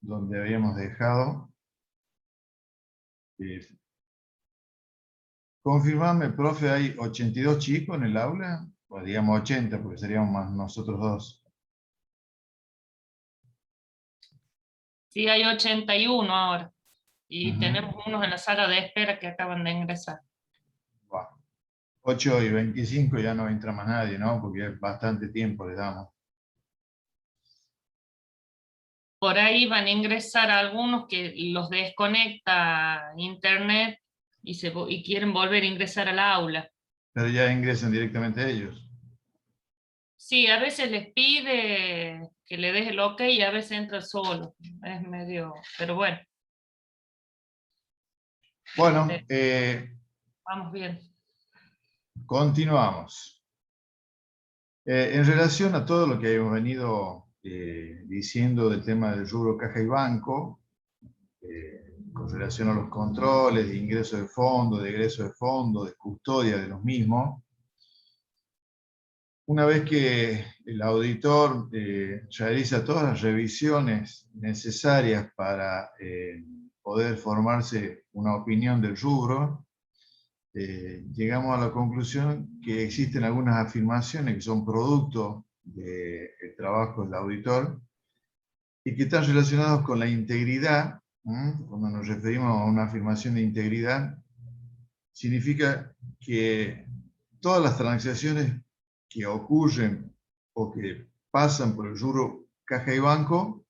donde habíamos dejado. Confirmame, profe, ¿hay 82 chicos en el aula? O digamos 80, porque seríamos más nosotros dos. Sí, hay 81 ahora. Y Ujú. tenemos unos en la sala de espera que acaban de ingresar. Bueno, 8:25 ya no entra más nadie, ¿no? Porque es bastante tiempo le damos. Por ahí van a ingresar algunos que los desconecta internet y quieren volver a ingresar al aula. Pero ya ingresan directamente ellos. Sí, a veces les pide que le deje el ok y a veces entra solo. Es medio, pero bueno, Bueno, vamos bien. continuamos. En relación a todo lo que hemos venido diciendo del tema del rubro caja y banco, con relación a los controles de ingreso de fondo, de egreso de fondo, de custodia de los mismos, una vez que el auditor realiza todas las revisiones necesarias para poder formarse una opinión del rubro, llegamos a la conclusión que existen algunas afirmaciones que son producto del trabajo del auditor y que están relacionados con la integridad. Cuando nos referimos a una afirmación de integridad, significa que todas las transacciones que ocurren o que pasan por el rubro caja y banco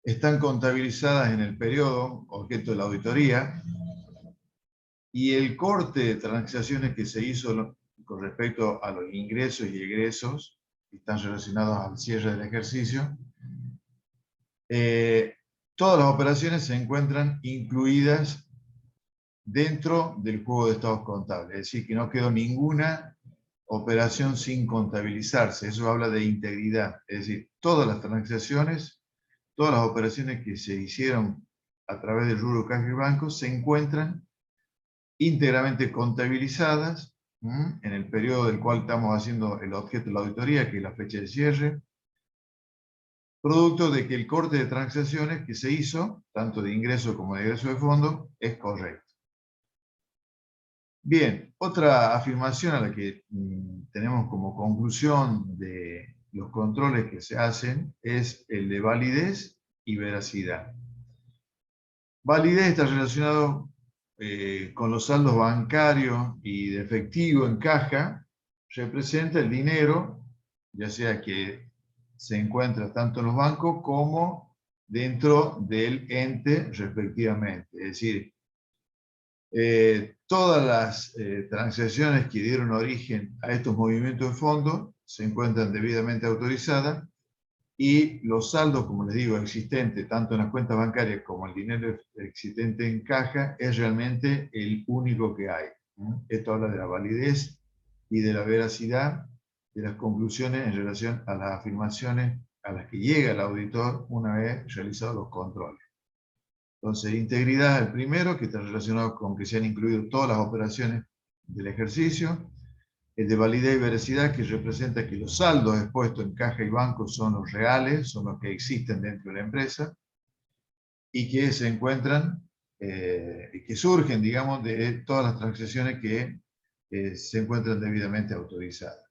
están contabilizadas en el periodo objeto de la auditoría, y el corte de transacciones que se hizo con respecto a los ingresos y egresos que están relacionados al cierre del ejercicio, todas las operaciones se encuentran incluidas dentro del juego de estados contables, es decir, que no quedó ninguna operación sin contabilizarse. Eso habla de integridad, es decir, todas las transacciones, todas las operaciones que se hicieron a través del rubro caja y banco se encuentran íntegramente contabilizadas en el periodo del cual estamos haciendo el objeto de la auditoría, que es la fecha de cierre, producto de que el corte de transacciones que se hizo, tanto de ingreso como de egreso de fondo, es correcto. Bien, otra afirmación a la que tenemos como conclusión de los controles que se hacen es el de validez y veracidad. Validez está relacionado con los saldos bancarios y de efectivo en caja. Representa el dinero, ya sea que se encuentra tanto en los bancos como dentro del ente respectivamente. Es decir, todas las transacciones que dieron origen a estos movimientos de fondo se encuentran debidamente autorizadas, y los saldos, como les digo, existentes tanto en las cuentas bancarias como el dinero existente en caja es realmente el único que hay. Esto habla de la validez y de la veracidad de las conclusiones en relación a las afirmaciones a las que llega el auditor una vez realizados los controles. Entonces, integridad es el primero, que está relacionado con que se han incluido todas las operaciones del ejercicio. El de validez y veracidad, que representa que los saldos expuestos en caja y banco son los reales, son los que existen dentro de la empresa, y que se encuentran, que surgen, digamos, de todas las transacciones que se encuentran debidamente autorizadas.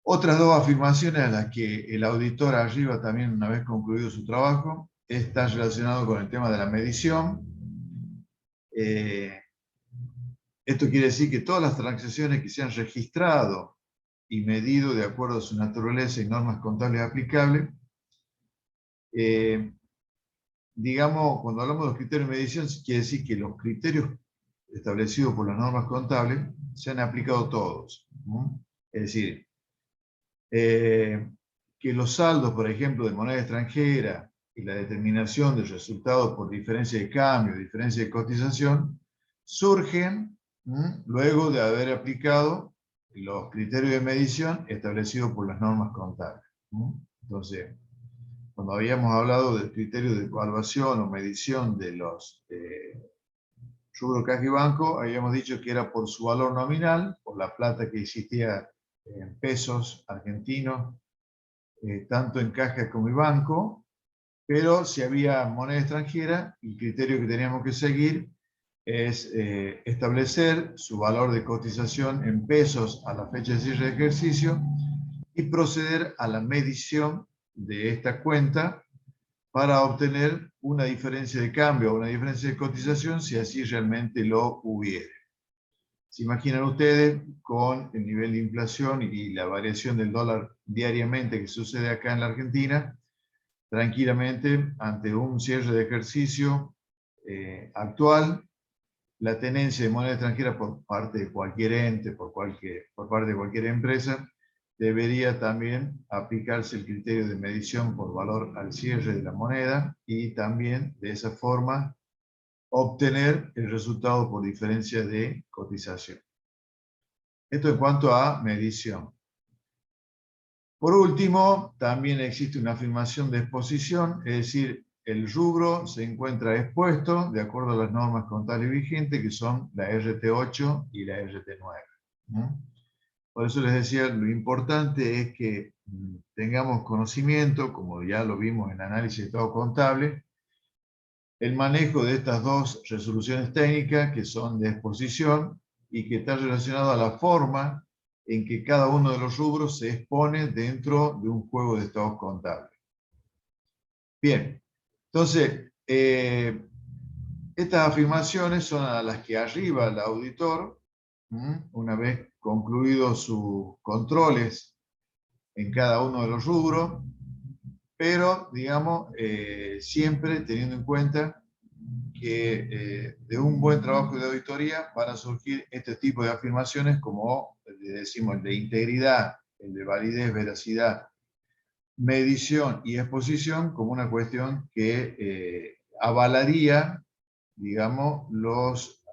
Otras dos afirmaciones a las que el auditor arriba también, una vez concluido su trabajo, está relacionado con el tema de la medición. Esto quiere decir que todas las transacciones que se han registrado y medido de acuerdo a su naturaleza y normas contables aplicables, digamos, cuando hablamos de los criterios de medición, quiere decir que los criterios establecidos por las normas contables se han aplicado todos. Es decir, que los saldos, por ejemplo, de moneda extranjera y la determinación de resultados por diferencia de cambio, diferencia de cotización, surgen luego de haber aplicado los criterios de medición establecidos por las normas contables. Entonces, cuando habíamos hablado del criterio de evaluación o medición de los rubro caja y banco, habíamos dicho que era por su valor nominal, por la plata que existía en pesos argentinos, tanto en caja como en banco, Pero si había moneda extranjera, el criterio que teníamos que seguir es establecer su valor de cotización en pesos a la fecha de cierre de ejercicio y proceder a la medición de esta cuenta para obtener una diferencia de cambio o una diferencia de cotización si así realmente lo hubiera. Se imaginan ustedes con el nivel de inflación y la variación del dólar diariamente que sucede acá en la Argentina, tranquilamente ante un cierre de ejercicio actual, la tenencia de moneda extranjera por parte de cualquier ente, por parte de cualquier empresa, debería también aplicarse el criterio de medición por valor al cierre de la moneda y también de esa forma obtener el resultado por diferencia de cotización. Esto en cuanto a medición. Por último, también existe una afirmación de exposición, es decir, el rubro se encuentra expuesto de acuerdo a las normas contables vigentes, que son la RT8 y la RT9. Por eso les decía, lo importante es que tengamos conocimiento, como ya lo vimos en análisis de estado contable, el manejo de estas dos resoluciones técnicas que son de exposición y que está relacionado a la forma en que cada uno de los rubros se expone dentro de un juego de estados contables. Bien, entonces, estas afirmaciones son a las que arriba el auditor, una vez concluidos sus controles en cada uno de los rubros, pero, digamos, siempre teniendo en cuenta que de un buen trabajo de auditoría van a surgir este tipo de afirmaciones como, decimos, el de integridad, el de validez, veracidad, medición y exposición como una cuestión que avalaría, digamos, los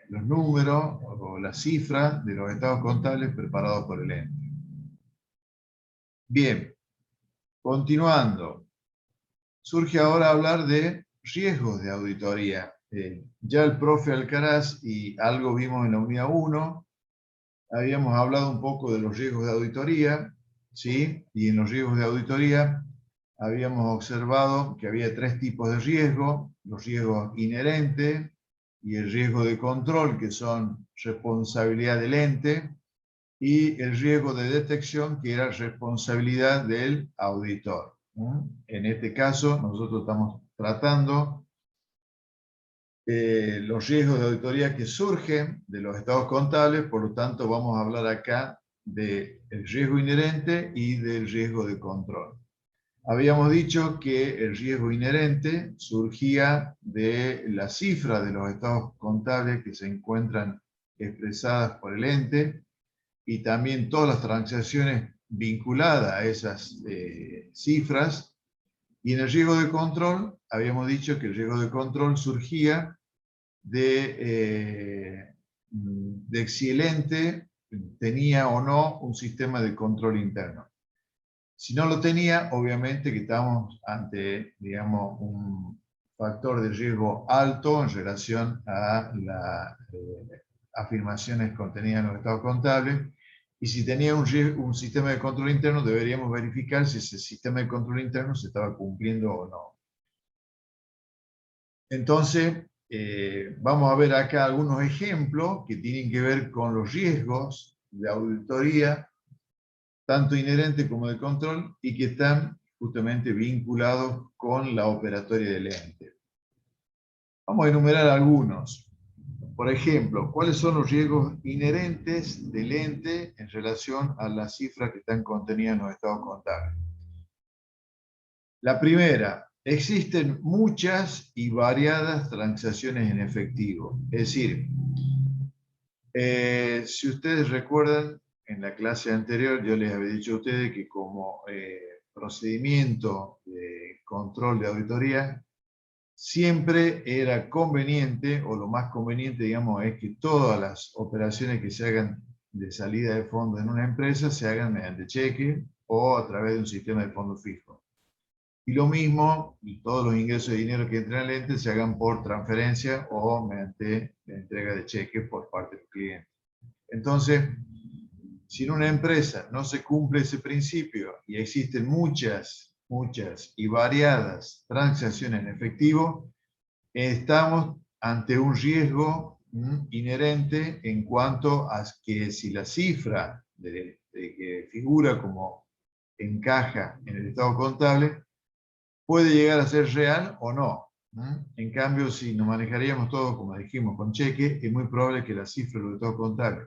números o las cifras de los estados contables preparados por el ente. Bien, continuando. Surge ahora hablar de riesgos de auditoría. Ya el profe Alcaraz y algo vimos en la unidad 1, habíamos hablado un poco de los riesgos de auditoría, ¿sí? Y en los riesgos de auditoría habíamos observado que había tres tipos de riesgo: los riesgos inherentes y el riesgo de control, que son responsabilidad del ente, y el riesgo de detección, que era responsabilidad del auditor. En este caso, nosotros estamos tratando los riesgos de auditoría que surgen de los estados contables, por lo tanto vamos a hablar acá del riesgo inherente y del riesgo de control. Habíamos dicho que el riesgo inherente surgía de la cifra de los estados contables que se encuentran expresadas por el ente y también todas las transacciones vinculadas a esas cifras. Y en el riesgo de control, habíamos dicho que el riesgo de control surgía de si el ente tenía o no un sistema de control interno. Si no lo tenía, obviamente que estamos ante, digamos, un factor de riesgo alto en relación a las afirmaciones contenidas en los estados contables. Y si tenía un sistema de control interno, deberíamos verificar si ese sistema de control interno se estaba cumpliendo o no. Entonces, vamos a ver acá algunos ejemplos que tienen que ver con los riesgos de auditoría, tanto inherente como de control, y que están justamente vinculados con la operatoria del ente. Vamos a enumerar algunos. Por ejemplo, ¿cuáles son los riesgos inherentes del ente en relación a las cifras que están contenidas en los estados contables? La primera, existen muchas y variadas transacciones en efectivo. Es decir, si ustedes recuerdan, en la clase anterior yo les había dicho a ustedes que como procedimiento de control de auditoría, siempre era conveniente, o lo más conveniente, digamos, es que todas las operaciones que se hagan de salida de fondos en una empresa se hagan mediante cheque o a través de un sistema de fondo fijo. Y lo mismo, todos los ingresos de dinero que entran al ente se hagan por transferencia o mediante la entrega de cheques por parte del cliente. Entonces, si en una empresa no se cumple ese principio y existen muchas muchas y variadas transacciones en efectivo, estamos ante un riesgo inherente en cuanto a que si la cifra que figura como encaja en el estado contable puede llegar a ser real o no. En cambio, si nos manejaríamos todo, como dijimos, con cheque, es muy probable que la cifra del estado contable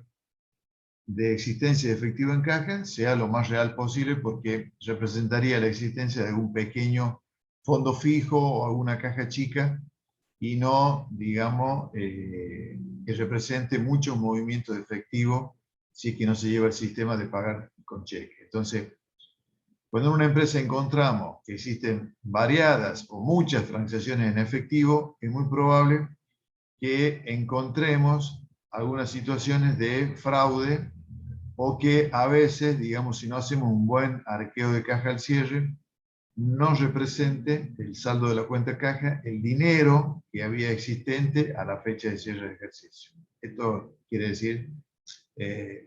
de existencia de efectivo en caja sea lo más real posible, porque representaría la existencia de algún pequeño fondo fijo o alguna caja chica, y no, digamos, que represente muchos movimientos de efectivo si es que no se lleva el sistema de pagar con cheque. Entonces, cuando en una empresa encontramos que existen variadas o muchas transacciones en efectivo, es muy probable que encontremos algunas situaciones de fraude, o que a veces, digamos, si no hacemos un buen arqueo de caja al cierre, no represente el saldo de la cuenta caja el dinero que había existente a la fecha de cierre de ejercicio. Esto quiere decir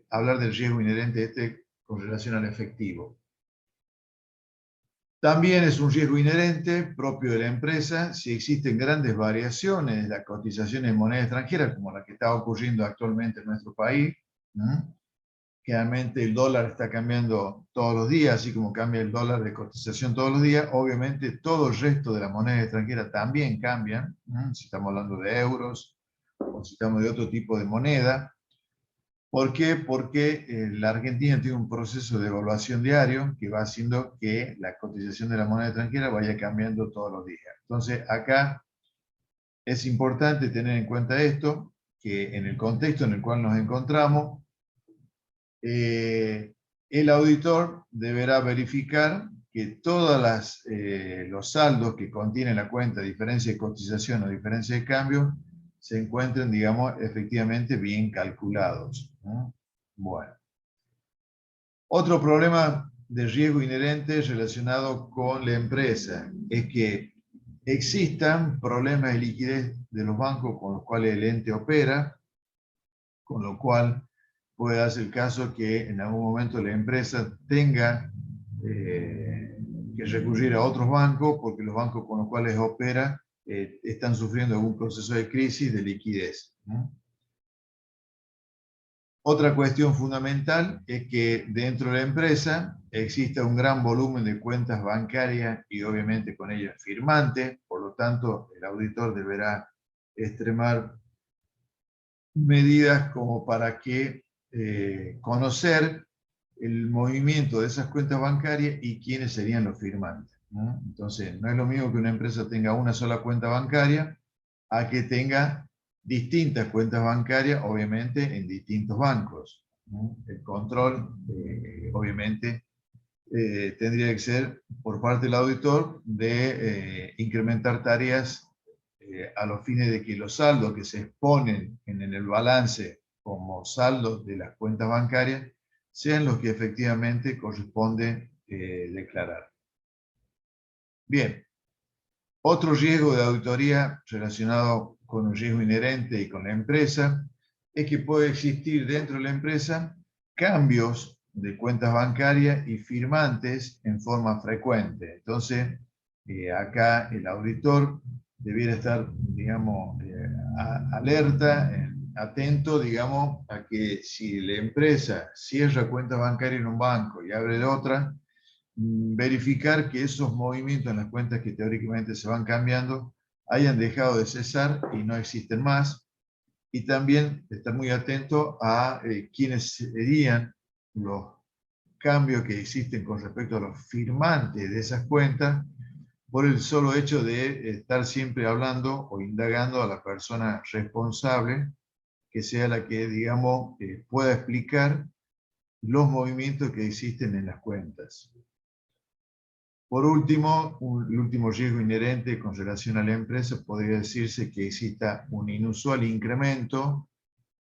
hablar del riesgo inherente con relación al efectivo. También es un riesgo inherente propio de la empresa si existen grandes variaciones de las cotizaciones en moneda extranjera, como la que está ocurriendo actualmente en nuestro país. Generalmente el dólar está cambiando todos los días, así como cambia el dólar de cotización todos los días. Obviamente todo el resto de las monedas extranjeras también cambian, si estamos hablando de euros o si estamos de otro tipo de moneda. ¿Por qué? Porque la Argentina tiene un proceso de evaluación diario que va haciendo que la cotización de la moneda extranjera vaya cambiando todos los días. Entonces acá es importante tener en cuenta esto, que en el contexto en el cual nos encontramos, el auditor deberá verificar que todos los saldos que contiene la cuenta, diferencia de cotización o diferencia de cambio, se encuentren, digamos, efectivamente bien calculados, ¿no? Bueno. Otro problema de riesgo inherente relacionado con la empresa es que existan problemas de liquidez de los bancos con los cuales el ente opera, con lo cual puede darse el caso que en algún momento la empresa tenga que recurrir a otros bancos porque los bancos con los cuales opera están sufriendo algún proceso de crisis de liquidez, ¿no? Otra cuestión fundamental es que dentro de la empresa exista un gran volumen de cuentas bancarias y obviamente con ellas firmantes, por lo tanto el auditor deberá extremar medidas como para que conocer el movimiento de esas cuentas bancarias y quiénes serían los firmantes, ¿no? Entonces, no es lo mismo que una empresa tenga una sola cuenta bancaria a que tenga distintas cuentas bancarias, obviamente, en distintos bancos, ¿no? El control, obviamente, tendría que ser por parte del auditor de incrementar tareas a los fines de que los saldos que se exponen en el balance como saldos de las cuentas bancarias sean los que efectivamente corresponde declarar. Bien, otro riesgo de auditoría relacionado con el riesgo inherente y con la empresa es que puede existir dentro de la empresa cambios de cuentas bancarias y firmantes en forma frecuente. Entonces, acá el auditor debiera estar, digamos, alerta, atento, digamos, a que si la empresa cierra cuenta bancaria en un banco y abre otra, verificar que esos movimientos en las cuentas que teóricamente se van cambiando hayan dejado de cesar y no existen más. Y también estar muy atento a quiénes serían los cambios que existen con respecto a los firmantes de esas cuentas, por el solo hecho de estar siempre hablando o indagando a la persona responsable, que sea la que, digamos, pueda explicar los movimientos que existen en las cuentas. Por último, el último riesgo inherente con relación a la empresa podría decirse que exista un inusual incremento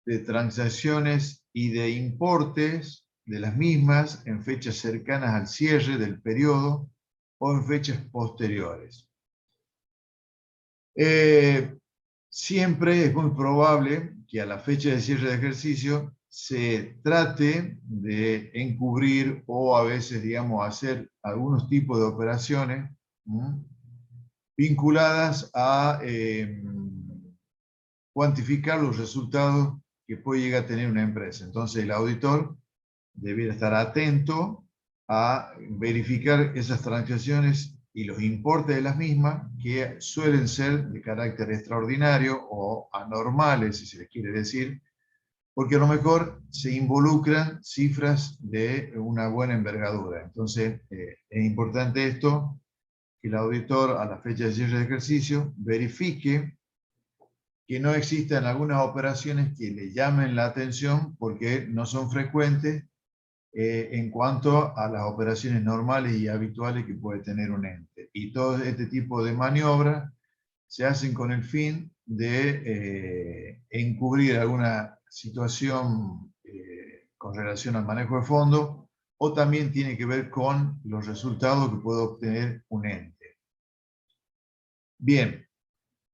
de transacciones y de importes de las mismas en fechas cercanas al cierre del periodo o en fechas posteriores. Siempre es muy probable que a la fecha de cierre de ejercicio se trate de encubrir o a veces, digamos, hacer algunos tipos de operaciones vinculadas a cuantificar los resultados que puede llegar a tener una empresa. Entonces el auditor debiera estar atento a verificar esas transacciones y los importes de las mismas, que suelen ser de carácter extraordinario o anormales, si se les quiere decir, porque a lo mejor se involucran cifras de una buena envergadura. Entonces, es importante esto, que el auditor a la fecha de cierre de ejercicio verifique que no existan algunas operaciones que le llamen la atención porque no son frecuentes en cuanto a las operaciones normales y habituales que puede tener un ente. Y todo este tipo de maniobras se hacen con el fin de encubrir alguna situación con relación al manejo de fondos, o también tiene que ver con los resultados que puede obtener un ente. Bien,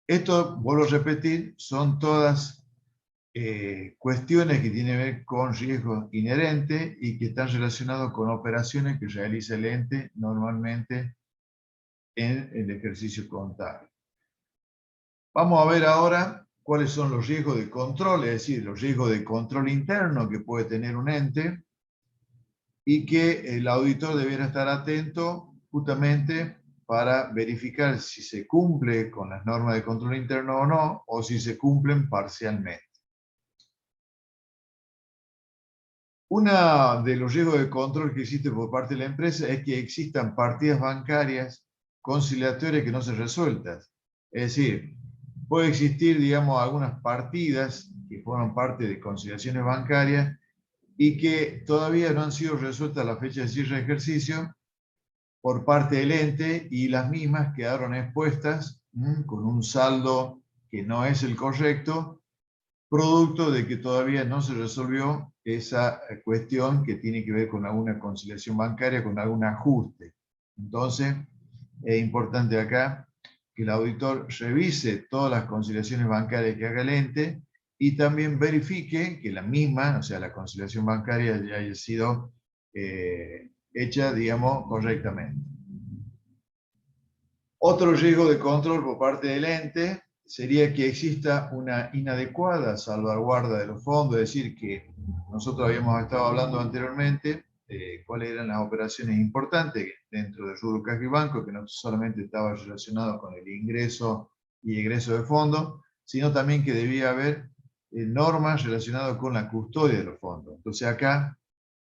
esto, vuelvo a repetir, son todas cuestiones que tienen que ver con riesgos inherentes y que están relacionados con operaciones que realiza el ente normalmente en el ejercicio contable. Vamos a ver ahora cuáles son los riesgos de control, es decir, los riesgos de control interno que puede tener un ente y que el auditor debiera estar atento justamente para verificar si se cumple con las normas de control interno o no, o si se cumplen parcialmente. Uno de los riesgos de control que existe por parte de la empresa es que existan partidas bancarias conciliatorias que no se resueltan. Es decir, puede existir, digamos, algunas partidas que forman parte de conciliaciones bancarias y que todavía no han sido resueltas a la fecha de cierre de ejercicio por parte del ente, y las mismas quedaron expuestas con un saldo que no es el correcto, producto de que todavía no se resolvió esa cuestión que tiene que ver con alguna conciliación bancaria, con algún ajuste. Entonces, es importante acá que el auditor revise todas las conciliaciones bancarias que haga el ente y también verifique que la misma, o sea, la conciliación bancaria ya haya sido hecha, digamos, correctamente. Otro riesgo de control por parte del ente sería que exista una inadecuada salvaguarda de los fondos, es decir, que nosotros habíamos estado hablando anteriormente cuáles eran las operaciones importantes dentro del rubro caja y banco, que no solamente estaba relacionado con el ingreso y egreso de fondos, sino también que debía haber normas relacionadas con la custodia de los fondos. Entonces acá,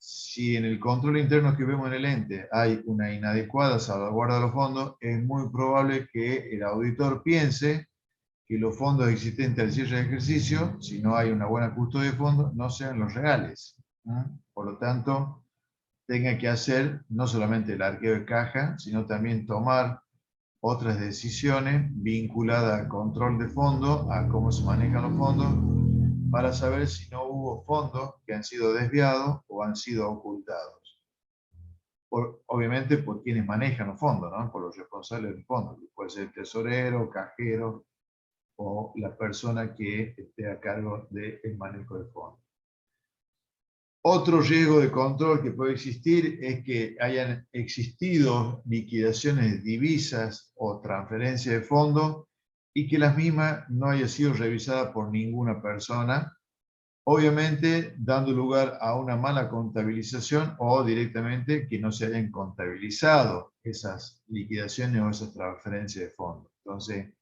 si en el control interno que vemos en el ente hay una inadecuada salvaguarda de los fondos, es muy probable que el auditor piense que los fondos existentes al cierre de ejercicio, si no hay una buena custodia de fondos, no sean los reales. Por lo tanto, tenga que hacer no solamente el arqueo de caja, sino también tomar otras decisiones vinculadas al control de fondos, a cómo se manejan los fondos, para saber si no hubo fondos que han sido desviados o han sido ocultados. Obviamente por quienes manejan los fondos, ¿no? Por los responsables del fondo. Puede ser el tesorero, cajero o la persona que esté a cargo del manejo del fondo. Otro riesgo de control que puede existir es que hayan existido liquidaciones de divisas o transferencias de fondos y que las mismas no hayan sido revisadas por ninguna persona, obviamente dando lugar a una mala contabilización o directamente que no se hayan contabilizado esas liquidaciones o esas transferencias de fondos. Entonces,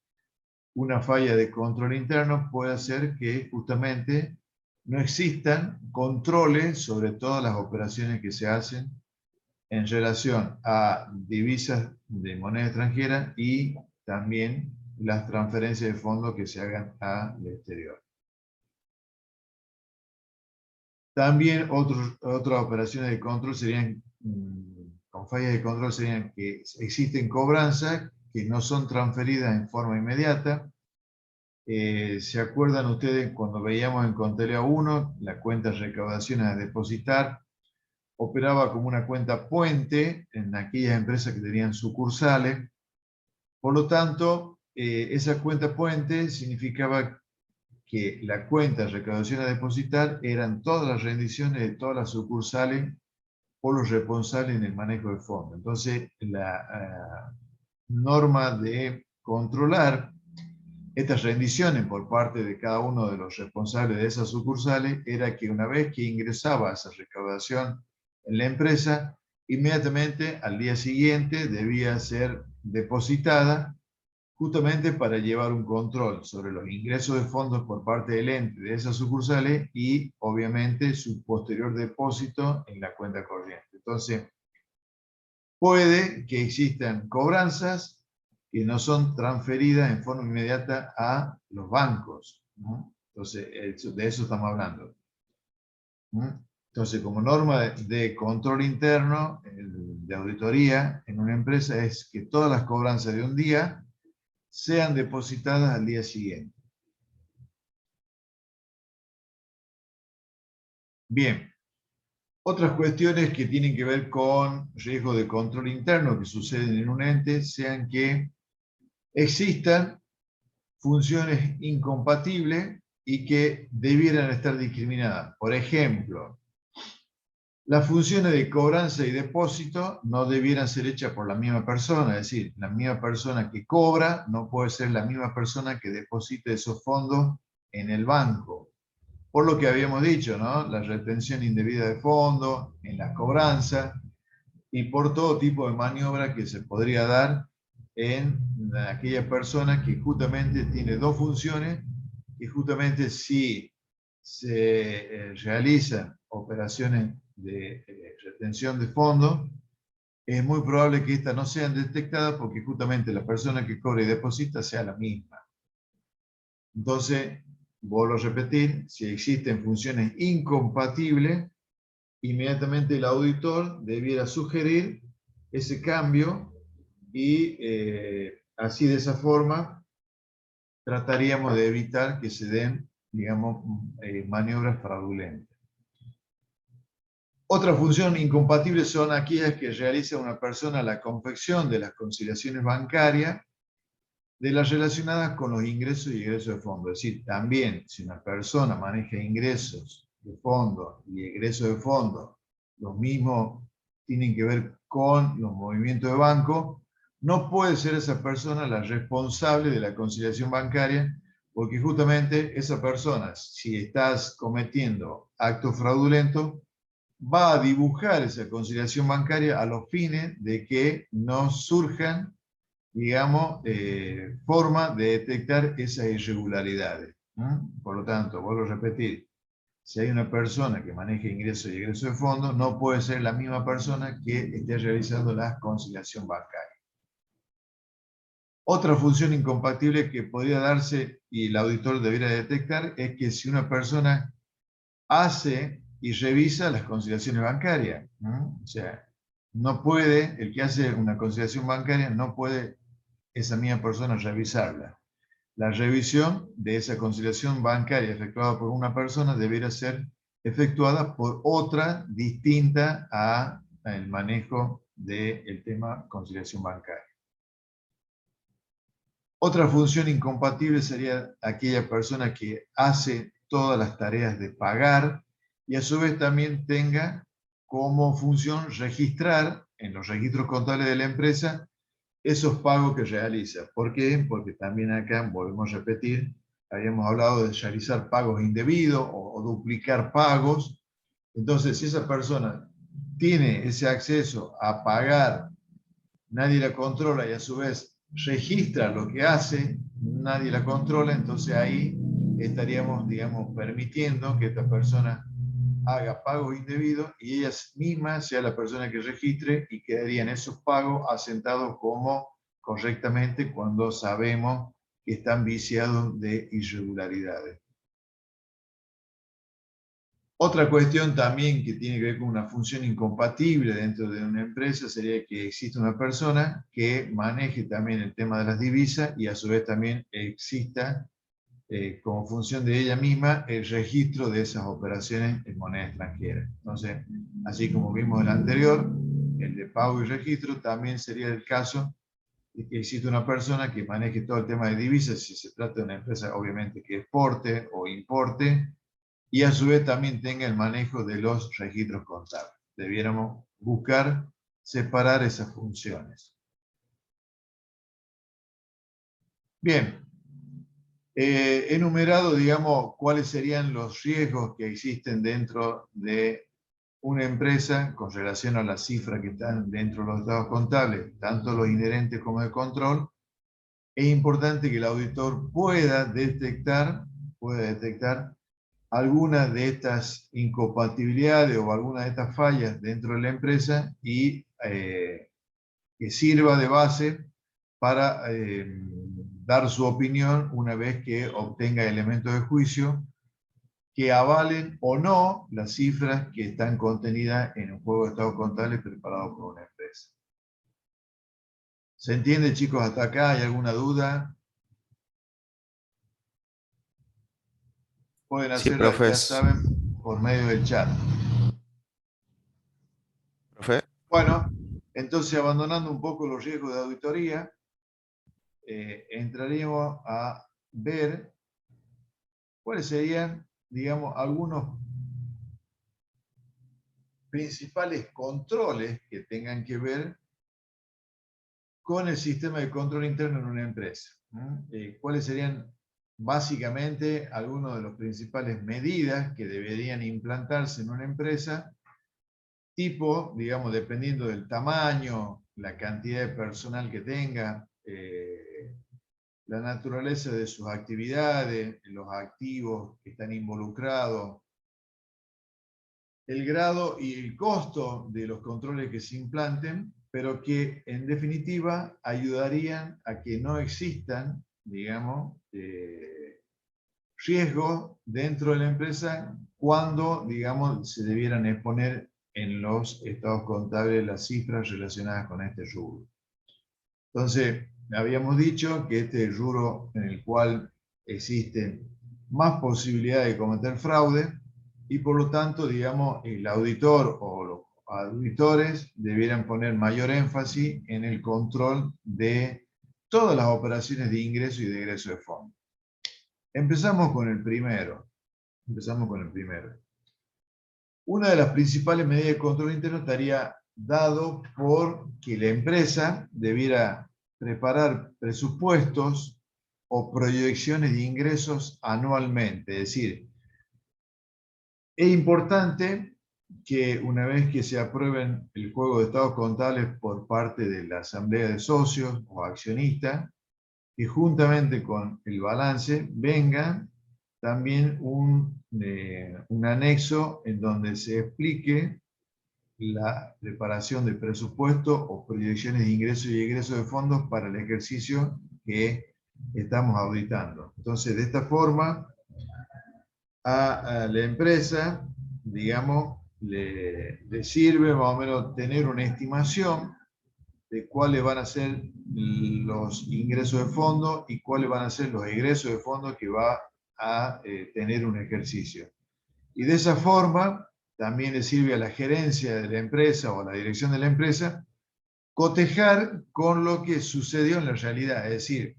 una falla de control interno puede hacer que justamente no existan controles sobre todas las operaciones que se hacen en relación a divisas de moneda extranjera y también las transferencias de fondos que se hagan al exterior. También otras operaciones de control serían, con fallas de control, serían que existen cobranzas que no son transferidas en forma inmediata. ¿Se acuerdan ustedes cuando veíamos en Contabilidad 1 la cuenta de recaudaciones a depositar? Operaba como una cuenta puente en aquellas empresas que tenían sucursales. Por lo tanto, esa cuenta puente significaba que la cuenta de recaudación a depositar eran todas las rendiciones de todas las sucursales por los responsables en el manejo de fondos. Entonces, la norma de controlar estas rendiciones por parte de cada uno de los responsables de esas sucursales era que una vez que ingresaba esa recaudación en la empresa, inmediatamente al día siguiente debía ser depositada justamente para llevar un control sobre los ingresos de fondos por parte del ente de esas sucursales y obviamente su posterior depósito en la cuenta corriente. Entonces, puede que existan cobranzas que no son transferidas en forma inmediata a los bancos, ¿no? Entonces, de eso estamos hablando. Entonces, como norma de control interno, de auditoría en una empresa, es que todas las cobranzas de un día sean depositadas al día siguiente. Bien. Otras cuestiones que tienen que ver con riesgo de control interno que suceden en un ente, sean que existan funciones incompatibles y que debieran estar discriminadas. Por ejemplo, las funciones de cobranza y depósito no debieran ser hechas por la misma persona, es decir, la misma persona que cobra no puede ser la misma persona que deposite esos fondos en el banco. Por lo que habíamos dicho, ¿no? La retención indebida de fondos, en las cobranzas, y por todo tipo de maniobra que se podría dar en aquella persona que justamente tiene dos funciones, y justamente si se realizan operaciones de retención de fondos, es muy probable que estas no sean detectadas porque justamente la persona que cobra y deposita sea la misma. Entonces, vuelvo a repetir, si existen funciones incompatibles, inmediatamente el auditor debiera sugerir ese cambio y así de esa forma trataríamos de evitar que se den, digamos, maniobras fraudulentas. Otra función incompatible son aquellas que realiza una persona la confección de las conciliaciones bancarias de las relacionadas con los ingresos y egresos de fondos. Es decir, también si una persona maneja ingresos de fondos y egresos de fondos, los mismos tienen que ver con los movimientos de banco, no puede ser esa persona la responsable de la conciliación bancaria, porque justamente esa persona, si estás cometiendo actos fraudulentos, va a dibujar esa conciliación bancaria a los fines de que no surjan, digamos, forma de detectar esas irregularidades. Por lo tanto, vuelvo a repetir, si hay una persona que maneja ingresos y egresos de fondos, no puede ser la misma persona que esté realizando la conciliación bancaria. Otra función incompatible que podría darse y el auditor debería detectar es que si una persona hace y revisa las conciliaciones bancarias, o sea, no puede, el que hace una conciliación bancaria no puede esa misma persona revisarla. La revisión de esa conciliación bancaria efectuada por una persona debería ser efectuada por otra distinta al manejo del tema conciliación bancaria. Otra función incompatible sería aquella persona que hace todas las tareas de pagar y a su vez también tenga como función registrar en los registros contables de la empresa esos pagos que realiza. ¿Por qué? Porque también acá, volvemos a repetir, habíamos hablado de realizar pagos indebidos o duplicar pagos. Entonces, si esa persona tiene ese acceso a pagar, nadie la controla y a su vez registra lo que hace, nadie la controla, entonces ahí estaríamos, digamos, permitiendo que esta persona haga pagos indebidos y ella misma sea la persona que registre y quedarían esos pagos asentados como correctamente cuando sabemos que están viciados de irregularidades. Otra cuestión también que tiene que ver con una función incompatible dentro de una empresa sería que exista una persona que maneje también el tema de las divisas y a su vez también exista como función de ella misma el registro de esas operaciones en moneda extranjera. Entonces, así como vimos el anterior, el de pago y registro, también sería el caso y que existe una persona que maneje todo el tema de divisas, si se trata de una empresa obviamente que exporte o importe, y a su vez también tenga el manejo de los registros contables. Debiéramos buscar separar esas funciones. Bien, he enumerado, digamos, cuáles serían los riesgos que existen dentro de una empresa con relación a las cifras que están dentro de los estados contables, tanto los inherentes como de control. Es importante que el auditor pueda detectar alguna de estas incompatibilidades o alguna de estas fallas dentro de la empresa y que sirva de base para dar su opinión una vez que obtenga elementos de juicio que avalen o no las cifras que están contenidas en un juego de estados contables preparado por una empresa. ¿Se entiende, chicos, hasta acá? ¿Hay alguna duda? Pueden Sí, hacerla, profe. ya saben, por medio del chat. Profe. Bueno, entonces abandonando un poco los riesgos de auditoría, entraríamos a ver cuáles serían, digamos, algunos principales controles que tengan que ver con el sistema de control interno en una empresa. ¿Cuáles serían básicamente algunas de las principales medidas que deberían implantarse en una empresa? Tipo, digamos, dependiendo del tamaño, la cantidad de personal que tenga, la naturaleza de sus actividades, los activos que están involucrados, el grado y el costo de los controles que se implanten, pero que en definitiva ayudarían a que no existan, digamos, riesgos dentro de la empresa cuando, digamos, se debieran exponer en los estados contables las cifras relacionadas con este rubro. Entonces, habíamos dicho que este es el rubro en el cual existe más posibilidad de cometer fraude y por lo tanto, digamos, el auditor o los auditores debieran poner mayor énfasis en el control de todas las operaciones de ingreso y de egreso de fondos. Empezamos con el primero. Una de las principales medidas de control interno estaría dado por que la empresa debiera preparar presupuestos o proyecciones de ingresos anualmente. Es decir, es importante que una vez que se aprueben el juego de estados contables por parte de la asamblea de socios o accionistas, que juntamente con el balance venga también un anexo en donde se explique la preparación de presupuesto o proyecciones de ingresos y egresos de fondos para el ejercicio que estamos auditando. Entonces, de esta forma, a la empresa, digamos, le sirve más o menos tener una estimación de cuáles van a ser los ingresos de fondo y cuáles van a ser los egresos de fondo que va a tener un ejercicio. Y de esa forma también le sirve a la gerencia de la empresa o a la dirección de la empresa cotejar con lo que sucedió en la realidad. Es decir,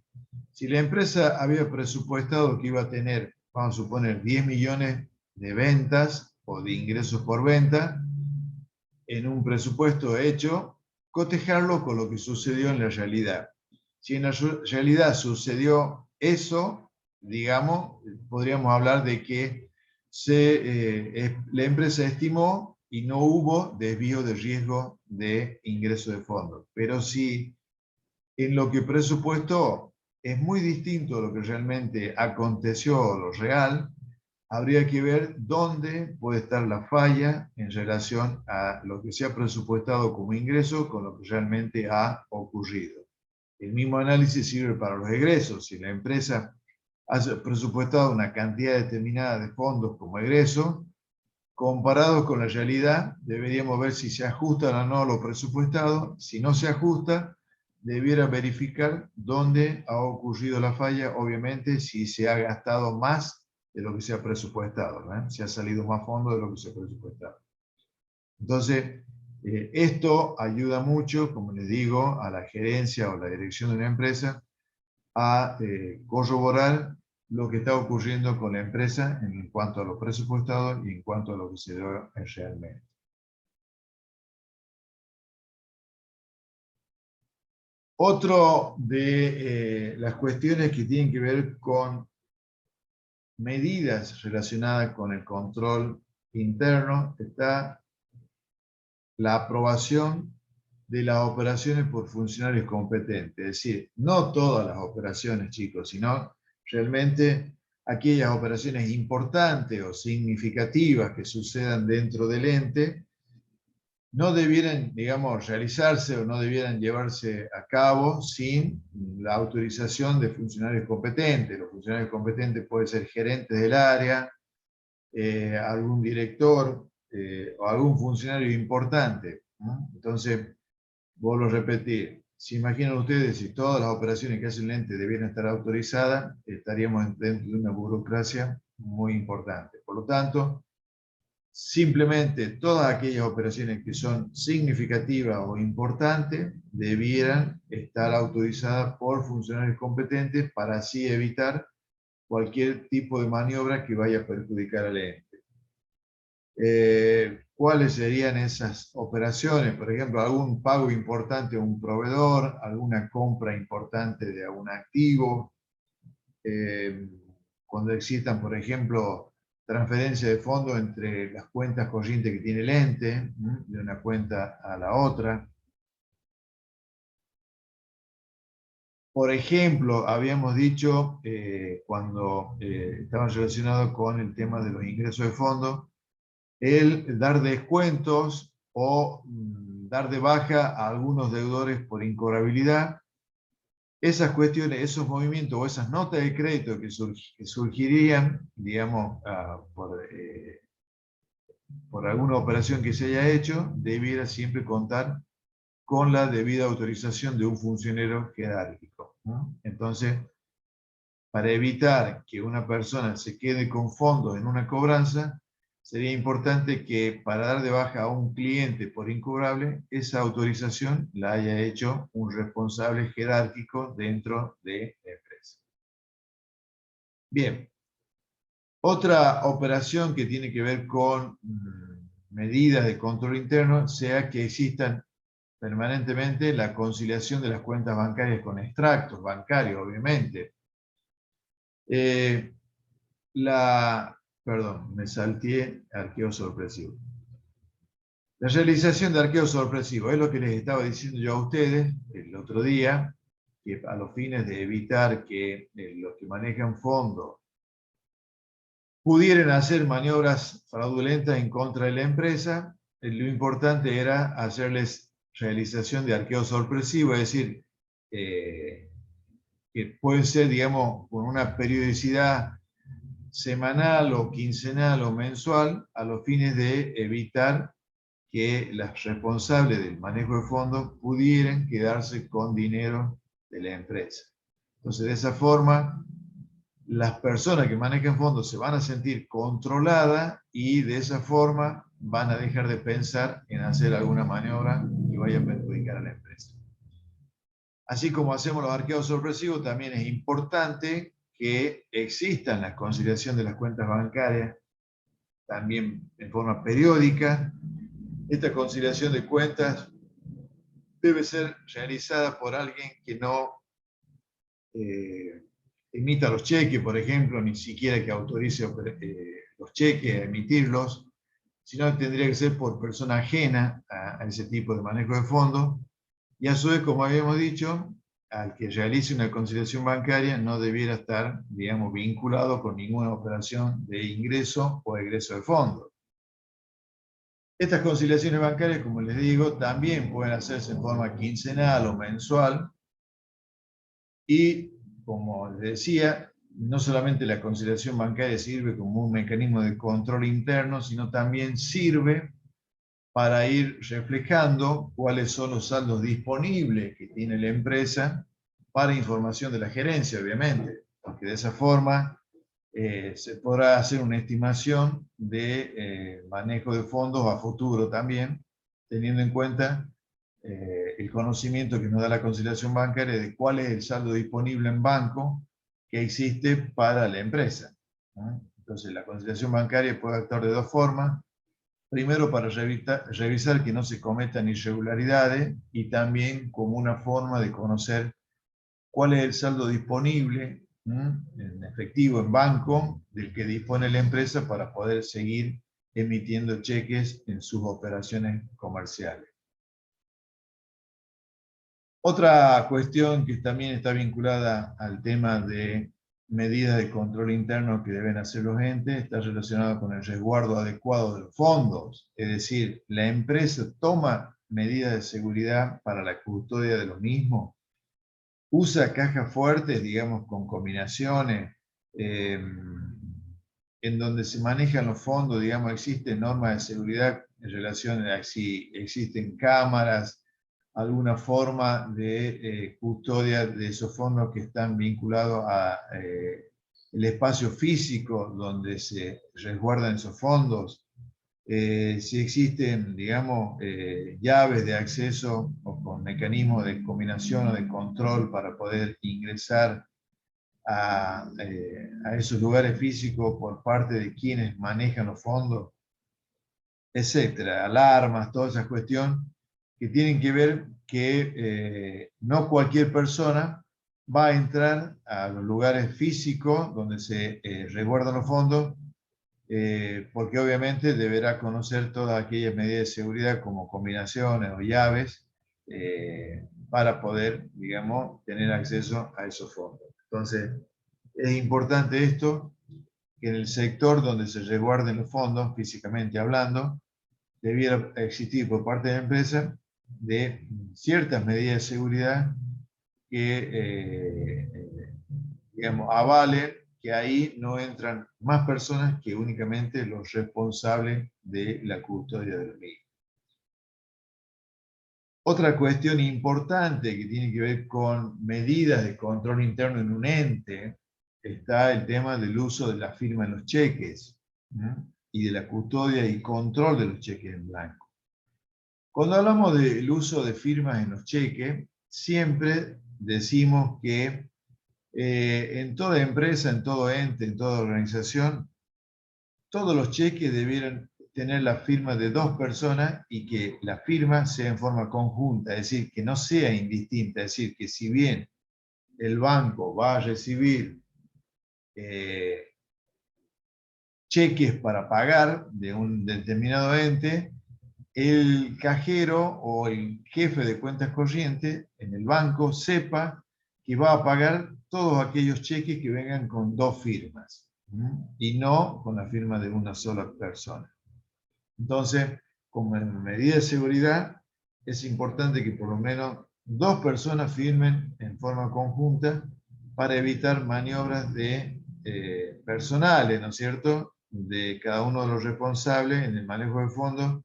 si la empresa había presupuestado que iba a tener, vamos a suponer, 10 millones de ventas o de ingresos por venta, en un presupuesto hecho, cotejarlo con lo que sucedió en la realidad. Si en la realidad sucedió eso, digamos, podríamos hablar de que la empresa estimó y no hubo desvío de riesgo de ingreso de fondos. Pero si en lo que presupuestó es muy distinto a lo que realmente aconteció, lo real, habría que ver dónde puede estar la falla en relación a lo que se ha presupuestado como ingreso con lo que realmente ha ocurrido. El mismo análisis sirve para los egresos. Si la empresa ha presupuestado una cantidad determinada de fondos como egreso, comparado con la realidad, deberíamos ver si se ajustan o no lo presupuestado. Si no se ajusta, debiera verificar dónde ha ocurrido la falla, obviamente si se ha gastado más de lo que se ha presupuestado, ¿eh? Si ha salido más fondo de lo que se ha presupuestado. Entonces, Esto ayuda mucho, como les digo, a la gerencia o la dirección de una empresa a corroborar lo que está ocurriendo con la empresa en cuanto a lo presupuestado y en cuanto a lo que se dio realmente. Otro de las cuestiones que tienen que ver con medidas relacionadas con el control interno está la aprobación de las operaciones por funcionarios competentes. Es decir, no todas las operaciones, chicos, sino realmente aquellas operaciones importantes o significativas que sucedan dentro del ente no debieran, digamos, realizarse o no debieran llevarse a cabo sin la autorización de funcionarios competentes. Los funcionarios competentes pueden ser gerentes del área, algún director o algún funcionario importante, ¿no? Entonces, vuelvo a repetir, si imaginan ustedes si todas las operaciones que hace el ente debieran estar autorizadas, estaríamos dentro de una burocracia muy importante. Por lo tanto, simplemente todas aquellas operaciones que son significativas o importantes debieran estar autorizadas por funcionarios competentes para así evitar cualquier tipo de maniobra que vaya a perjudicar al ente. ¿Cuáles serían esas operaciones? Por ejemplo, algún pago importante a un proveedor, alguna compra importante de algún activo, cuando existan, por ejemplo, transferencia de fondos entre las cuentas corrientes que tiene el ente, de una cuenta a la otra. Por ejemplo, habíamos dicho, cuando estaban relacionados con el tema de los ingresos de fondos, el dar descuentos o dar de baja a algunos deudores por incobrabilidad. Esas cuestiones, esos movimientos o esas notas de crédito que surgirían, digamos, por alguna operación que se haya hecho, debiera siempre contar con la debida autorización de un funcionario jerárquico, ¿no? Entonces, para evitar que una persona se quede con fondos en una cobranza, sería importante que para dar de baja a un cliente por incobrable, esa autorización la haya hecho un responsable jerárquico dentro de la empresa. Bien, otra operación que tiene que ver con medidas de control interno, sea que existan permanentemente la conciliación de las cuentas bancarias con extractos bancarios, obviamente. Perdón, me salteé arqueo sorpresivo. La realización de arqueo sorpresivo es lo que les estaba diciendo yo a ustedes el otro día, que a los fines de evitar que los que manejan fondos pudieran hacer maniobras fraudulentas en contra de la empresa, lo importante era hacerles realización de arqueo sorpresivo, es decir, que puede ser, digamos, con una periodicidad semanal o quincenal o mensual, a los fines de evitar que las responsables del manejo de fondos pudieran quedarse con dinero de la empresa. Entonces, de esa forma, las personas que manejan fondos se van a sentir controladas y de esa forma van a dejar de pensar en hacer alguna maniobra que vaya a perjudicar a la empresa. Así como hacemos los arqueos sorpresivos, también es importante que existan la conciliación de las cuentas bancarias, también en forma periódica. Esta conciliación de cuentas debe ser realizada por alguien que no emita los cheques, por ejemplo, ni siquiera que autorice los cheques a emitirlos, sino que tendría que ser por persona ajena a ese tipo de manejo de fondos. Y a su vez, como habíamos dicho, al que realice una conciliación bancaria no debiera estar, digamos, vinculado con ninguna operación de ingreso o egreso de fondos. Estas conciliaciones bancarias, como les digo, también pueden hacerse en forma quincenal o mensual. Y, como les decía, no solamente la conciliación bancaria sirve como un mecanismo de control interno, sino también sirve para ir reflejando cuáles son los saldos disponibles que tiene la empresa para información de la gerencia, obviamente, porque de esa forma se podrá hacer una estimación de manejo de fondos a futuro también, teniendo en cuenta el conocimiento que nos da la conciliación bancaria de cuál es el saldo disponible en banco que existe para la empresa, ¿no? Entonces, la conciliación bancaria puede actuar de dos formas. Primero, para revisar que no se cometan irregularidades, y también como una forma de conocer cuál es el saldo disponible, ¿no?, en efectivo, en banco, del que dispone la empresa para poder seguir emitiendo cheques en sus operaciones comerciales. Otra cuestión que también está vinculada al tema de medidas de control interno que deben hacer los entes está relacionada con el resguardo adecuado de los fondos. Es decir, la empresa toma medidas de seguridad para la custodia de los mismos, usa cajas fuertes, digamos, con combinaciones, en donde se manejan los fondos, digamos, existen normas de seguridad en relación a si existen cámaras, alguna forma de custodia de esos fondos que están vinculados a el espacio físico donde se resguardan esos fondos, si existen, digamos, llaves de acceso o con mecanismos de combinación o de control para poder ingresar a esos lugares físicos por parte de quienes manejan los fondos, etcétera, alarmas, toda esa cuestión que tienen que ver que no cualquier persona va a entrar a los lugares físicos donde se resguardan los fondos, porque obviamente deberá conocer todas aquellas medidas de seguridad como combinaciones o llaves para poder, digamos, tener acceso a esos fondos. Entonces, es importante esto, que en el sector donde se resguarden los fondos, físicamente hablando, debiera existir por parte de la empresa de ciertas medidas de seguridad que, digamos, avalen que ahí no entran más personas que únicamente los responsables de la custodia del mismo. Otra cuestión importante que tiene que ver con medidas de control interno en un ente está el tema del uso de la firma en los cheques, ¿no?, y de la custodia y control de los cheques en blanco. Cuando hablamos del uso de firmas en los cheques, siempre decimos que en toda empresa, en todo ente, en toda organización, todos los cheques debieran tener la firma de dos personas y que la firma sea en forma conjunta, es decir, que no sea indistinta, es decir, que si bien el banco va a recibir cheques para pagar de un determinado ente, el cajero o el jefe de cuentas corrientes en el banco sepa que va a pagar todos aquellos cheques que vengan con dos firmas, ¿no?, y no con la firma de una sola persona. Entonces, como medida de seguridad, es importante que por lo menos dos personas firmen en forma conjunta para evitar maniobras de personales, ¿no es cierto?, de cada uno de los responsables en el manejo de fondos,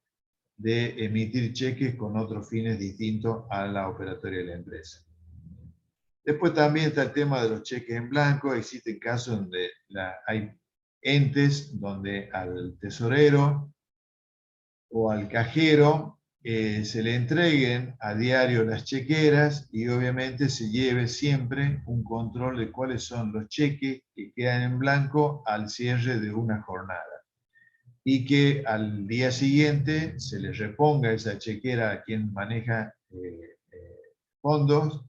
de emitir cheques con otros fines distintos a la operatoria de la empresa. Después también está el tema de los cheques en blanco. Existen casos donde hay entes donde al tesorero o al cajero se le entreguen a diario las chequeras y obviamente se lleve siempre un control de cuáles son los cheques que quedan en blanco al cierre de una jornada, y que al día siguiente se le reponga esa chequera a quien maneja fondos,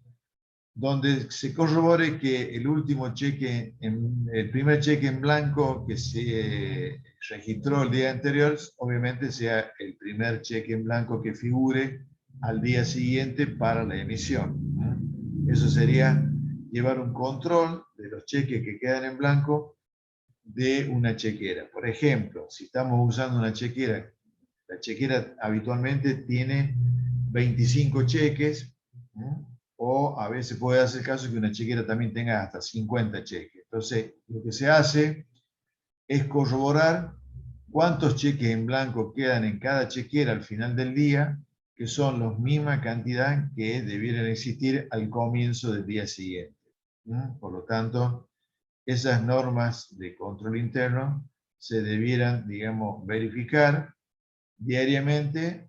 donde se corrobore que el último cheque, el primer cheque en blanco que se registró el día anterior, obviamente sea el primer cheque en blanco que figure al día siguiente para la emisión. Eso sería llevar un control de los cheques que quedan en blanco de una chequera. Por ejemplo, si estamos usando una chequera, la chequera habitualmente tiene 25 cheques, ¿no?, o a veces puede hacer caso que una chequera también tenga hasta 50 cheques. Entonces, lo que se hace es corroborar cuántos cheques en blanco quedan en cada chequera al final del día, que son la misma cantidad que debieran existir al comienzo del día siguiente. Por lo tanto, esas normas de control interno se debieran, digamos, verificar diariamente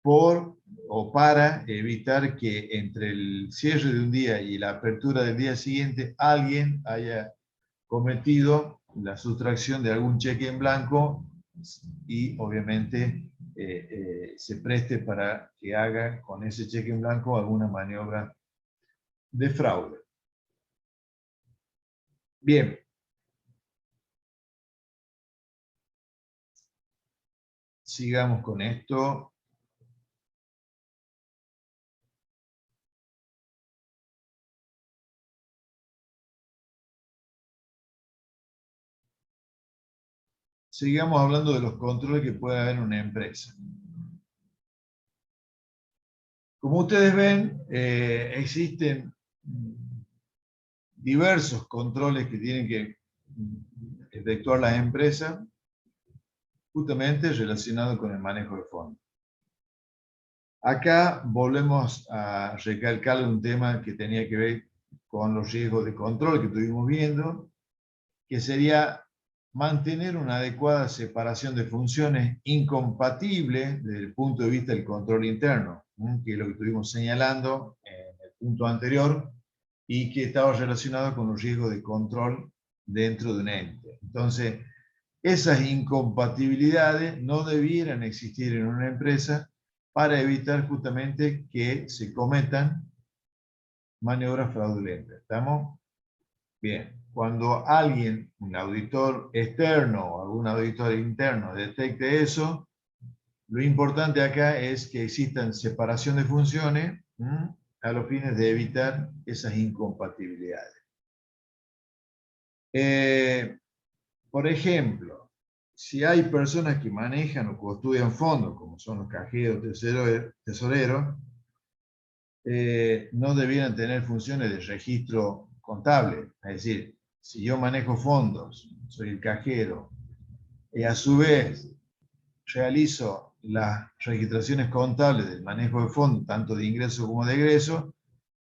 por o para evitar que entre el cierre de un día y la apertura del día siguiente alguien haya cometido la sustracción de algún cheque en blanco y obviamente se preste para que haga con ese cheque en blanco alguna maniobra de fraude. Bien. Sigamos con esto. Sigamos hablando de los controles que puede haber en una empresa. Como ustedes ven, existen diversos controles que tienen que efectuar las empresas, justamente relacionados con el manejo de fondos. Acá volvemos a recalcar un tema que tenía que ver con los riesgos de control que estuvimos viendo, que sería mantener una adecuada separación de funciones incompatible desde el punto de vista del control interno, que es lo que estuvimos señalando en el punto anterior y que estaba relacionado con los riesgos de control dentro de un ente. Entonces, esas incompatibilidades no debieran existir en una empresa para evitar justamente que se cometan maniobras fraudulentas. ¿Estamos? Bien. Cuando alguien, un auditor externo o algún auditor interno detecte eso, lo importante acá es que existan separación de funciones a los fines de evitar esas incompatibilidades. Por ejemplo, si hay personas que manejan o custodian fondos, como son los cajeros, tesoreros, no debieran tener funciones de registro contable. Es decir, si yo manejo fondos, soy el cajero, y a su vez realizo las registraciones contables del manejo de fondos, tanto de ingreso como de egreso,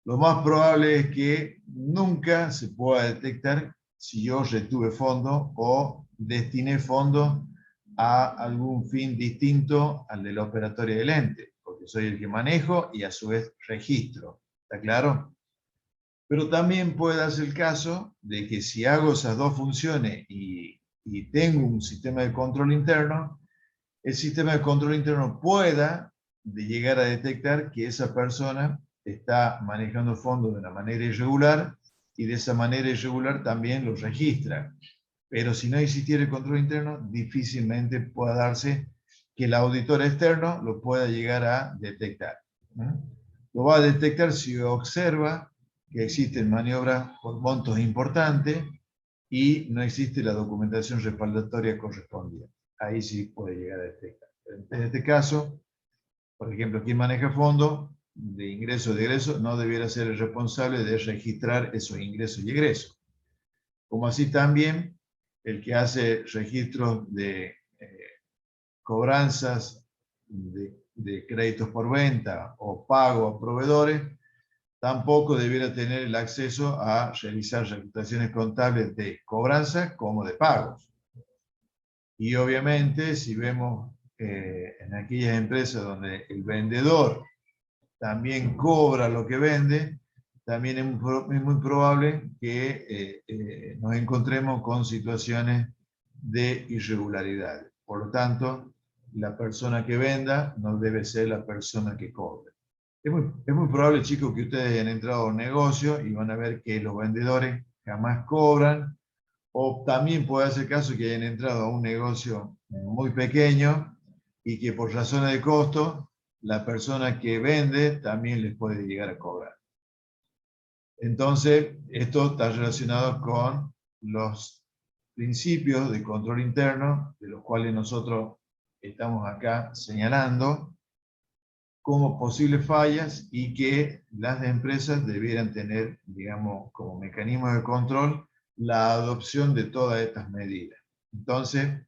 lo más probable es que nunca se pueda detectar si yo retuve fondos o destiné fondos a algún fin distinto al de la operatoria del ente, porque soy el que manejo y a su vez registro. ¿Está claro? Pero también puede darse el caso de que si hago esas dos funciones y tengo un sistema de control interno, el sistema de control interno pueda llegar a detectar que esa persona está manejando fondos de una manera irregular y de esa manera irregular también los registra. Pero si no existiera el control interno, difícilmente pueda darse que el auditor externo lo pueda llegar a detectar. Lo va a detectar si observa que existen maniobras por montos importantes y no existe la documentación respaldatoria correspondiente. Ahí sí puede llegar a detectar. En este caso, por ejemplo, quien maneja fondos de ingreso de egreso no debiera ser el responsable de registrar esos ingresos y egresos. Como así también el que hace registros de cobranzas de créditos por venta o pago a proveedores, tampoco debiera tener el acceso a realizar registraciones contables de cobranza como de pagos. Y obviamente, si vemos en aquellas empresas donde el vendedor también cobra lo que vende, también es muy probable que nos encontremos con situaciones de irregularidad. Por lo tanto, la persona que venda no debe ser la persona que cobre. Es muy probable, chicos, que ustedes hayan entrado a un negocio y van a ver que los vendedores jamás cobran, o también puede hacer caso que hayan entrado a un negocio muy pequeño y que por razones de costo, la persona que vende también les puede llegar a cobrar. Entonces, esto está relacionado con los principios de control interno, de los cuales nosotros estamos acá señalando como posibles fallas y que las empresas debieran tener, digamos, como mecanismo de control, la adopción de todas estas medidas. Entonces,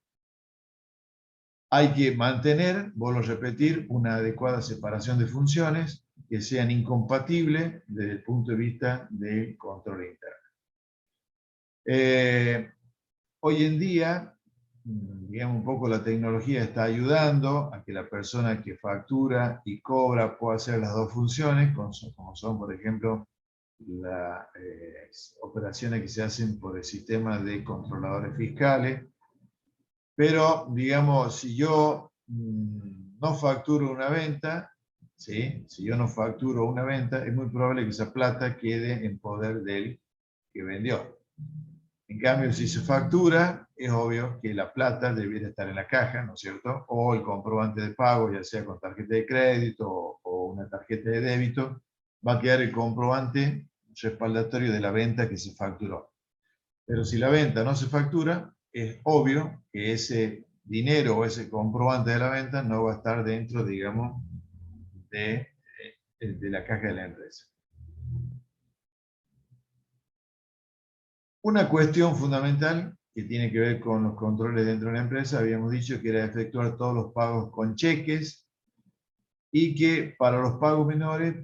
hay que mantener, vuelvo a repetir, una adecuada separación de funciones que sean incompatibles desde el punto de vista del control interno. Hoy en día, digamos, un poco la tecnología está ayudando a que la persona que factura y cobra pueda hacer las dos funciones, como son, por ejemplo, las operaciones que se hacen por el sistema de controladores fiscales. Pero, digamos, si yo no facturo una venta, ¿sí? Si yo no facturo una venta, es muy probable que esa plata quede en poder del que vendió. En cambio, si se factura, es obvio que la plata debiera estar en la caja, ¿no es cierto? O el comprobante de pago, ya sea con tarjeta de crédito o una tarjeta de débito, va a quedar el comprobante respaldatorio de la venta que se facturó. Pero si la venta no se factura, es obvio que ese dinero o ese comprobante de la venta no va a estar dentro, digamos, de la caja de la empresa. Una cuestión fundamental que tiene que ver con los controles dentro de la empresa, habíamos dicho que era efectuar todos los pagos con cheques y que para los pagos menores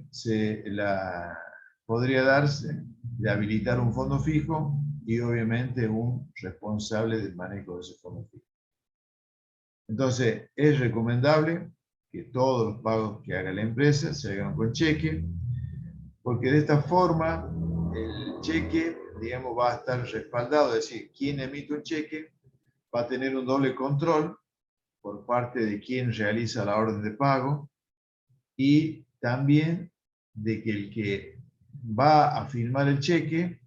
podría darse de habilitar un fondo fijo y obviamente un responsable del manejo de ese fondo fijo. Entonces, es recomendable que todos los pagos que haga la empresa se hagan con cheque, porque de esta forma el cheque, digamos, va a estar respaldado, es decir, quien emite un cheque va a tener un doble control por parte de quien realiza la orden de pago y también de que el que va a firmar el cheque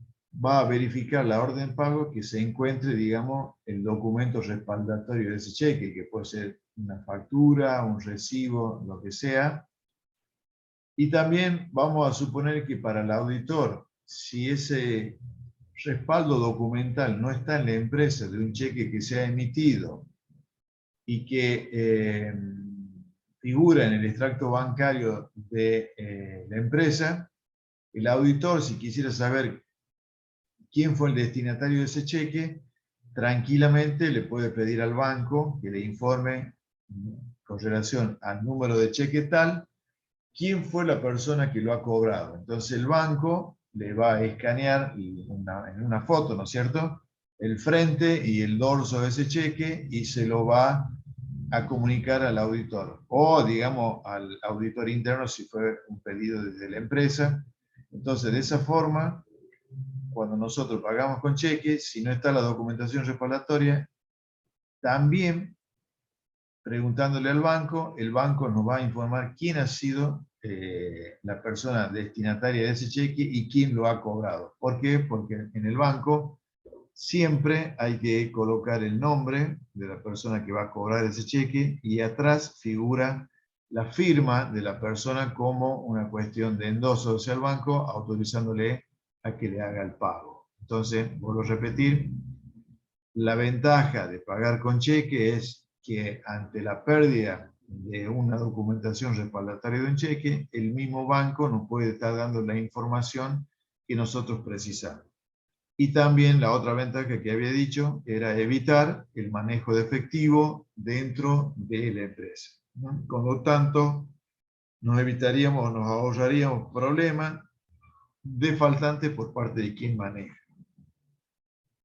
va a verificar la orden de pago que se encuentre, digamos, el documento respaldatorio de ese cheque, que puede ser una factura, un recibo, lo que sea. Y también vamos a suponer que para el auditor, si ese respaldo documental no está en la empresa de un cheque que se ha emitido y que figura en el extracto bancario de la empresa, el auditor, si quisiera saber quién fue el destinatario de ese cheque, tranquilamente le puede pedir al banco que le informe con relación al número de cheque tal, quién fue la persona que lo ha cobrado. Entonces el banco le va a escanear en una foto, ¿no es cierto?, el frente y el dorso de ese cheque y se lo va a comunicar al auditor o, digamos, al auditor interno si fue un pedido desde la empresa. Entonces, de esa forma, cuando nosotros pagamos con cheque, si no está la documentación respaldatoria, también preguntándole al banco, el banco nos va a informar quién ha sido la persona destinataria de ese cheque y quién lo ha cobrado. ¿Por qué? Porque en el banco siempre hay que colocar el nombre de la persona que va a cobrar ese cheque y atrás figura la firma de la persona como una cuestión de endoso hacia el banco, autorizándole a que le haga el pago. Entonces, vuelvo a repetir, la ventaja de pagar con cheque es que ante la pérdida de una documentación respaldataria de un cheque, el mismo banco nos puede estar dando la información que nosotros precisamos. Y también la otra ventaja que había dicho era evitar el manejo de efectivo dentro de la empresa, ¿no? Con lo tanto, nos evitaríamos, nos ahorraríamos problemas de faltantes por parte de quien maneja.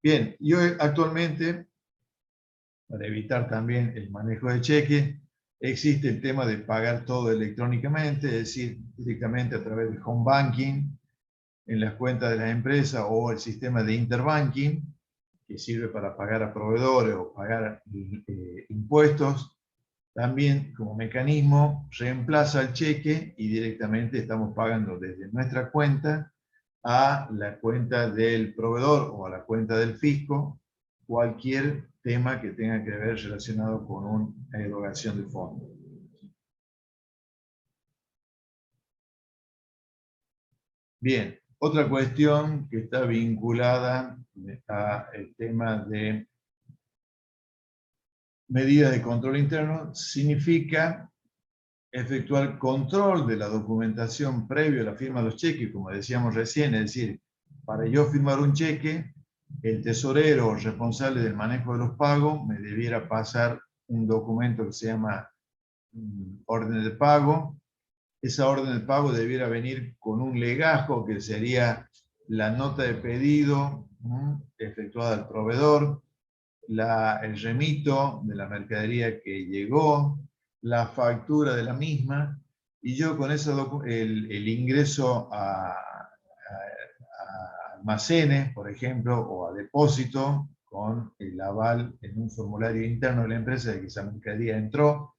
Bien, y hoy actualmente, para evitar también el manejo de cheque, existe el tema de pagar todo electrónicamente, es decir, directamente a través de home banking, en las cuentas de la empresa o el sistema de interbanking, que sirve para pagar a proveedores o pagar impuestos, también como mecanismo reemplaza el cheque y directamente estamos pagando desde nuestra cuenta a la cuenta del proveedor o a la cuenta del fisco cualquier tema que tenga que ver relacionado con una erogación de fondos. Bien, otra cuestión que está vinculada al tema de medidas de control interno significa efectuar control de la documentación previo a la firma de los cheques, como decíamos recién, es decir, para yo firmar un cheque, el tesorero responsable del manejo de los pagos me debiera pasar un documento que se llama orden de pago. Esa orden de pago debiera venir con un legajo, que sería la nota de pedido efectuada al proveedor, el remito de la mercadería que llegó, la factura de la misma, y yo con eso el ingreso a almacenes, por ejemplo, o a depósito, con el aval en un formulario interno de la empresa de que esa mercadería entró.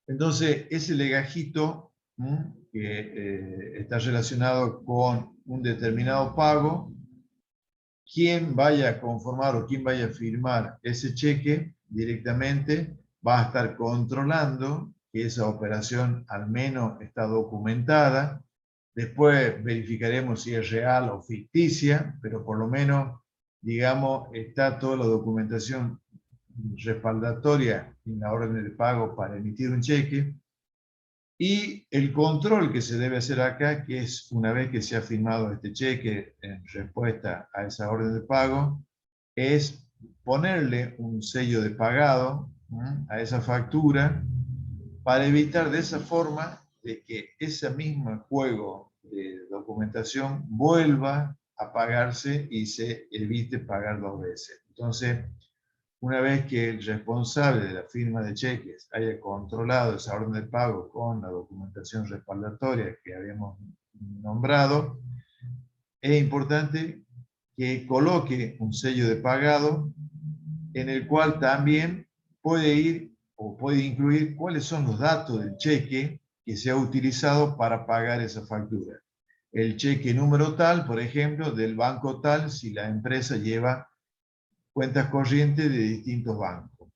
Entonces, ese legajito que está relacionado con un determinado pago, quien vaya a conformar o quien vaya a firmar ese cheque directamente va a estar controlando que esa operación al menos está documentada. Después verificaremos si es real o ficticia, pero por lo menos, digamos, está toda la documentación respaldatoria en la orden de pago para emitir un cheque. Y el control que se debe hacer acá, que es una vez que se ha firmado este cheque en respuesta a esa orden de pago, es ponerle un sello de pagado a esa factura para evitar de esa forma de que ese mismo juego de documentación vuelva a pagarse y se evite pagar 2 veces. Entonces, una vez que el responsable de la firma de cheques haya controlado esa orden de pago con la documentación respaldatoria que habíamos nombrado, es importante que coloque un sello de pagado en el cual también puede ir o puede incluir cuáles son los datos del cheque que se ha utilizado para pagar esa factura. El cheque número tal, por ejemplo, del banco tal, si la empresa lleva cuentas corrientes de distintos bancos.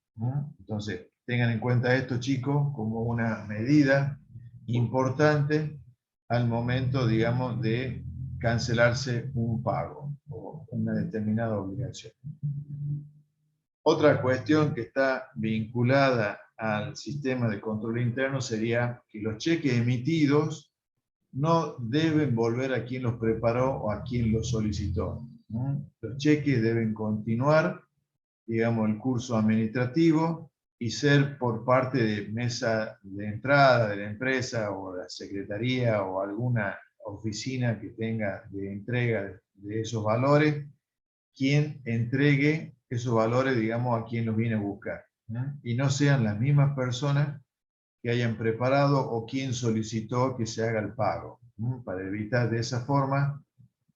Entonces, tengan en cuenta esto, chicos, como una medida importante al momento, digamos, de cancelarse un pago o una determinada obligación. Otra cuestión que está vinculada al sistema de control interno sería que los cheques emitidos no deben volver a quien los preparó o a quien los solicitó. Los cheques deben continuar, digamos, el curso administrativo y ser por parte de mesa de entrada de la empresa o la secretaría o alguna oficina que tenga de entrega de esos valores, quien entregue esos valores, digamos, a quien los viene a buscar. Y no sean las mismas personas que hayan preparado o quien solicitó que se haga el pago, para evitar de esa forma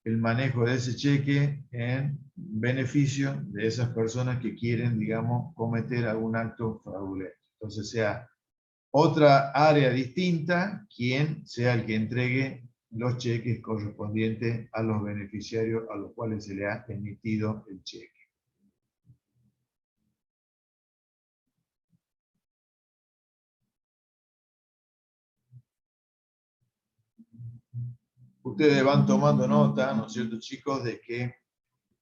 el manejo de ese cheque en beneficio de esas personas que quieren, digamos, cometer algún acto fraudulento. Entonces sea otra área distinta quien sea el que entregue los cheques correspondientes a los beneficiarios a los cuales se le ha emitido el cheque. Ustedes van tomando nota, ¿no es cierto, chicos?, de que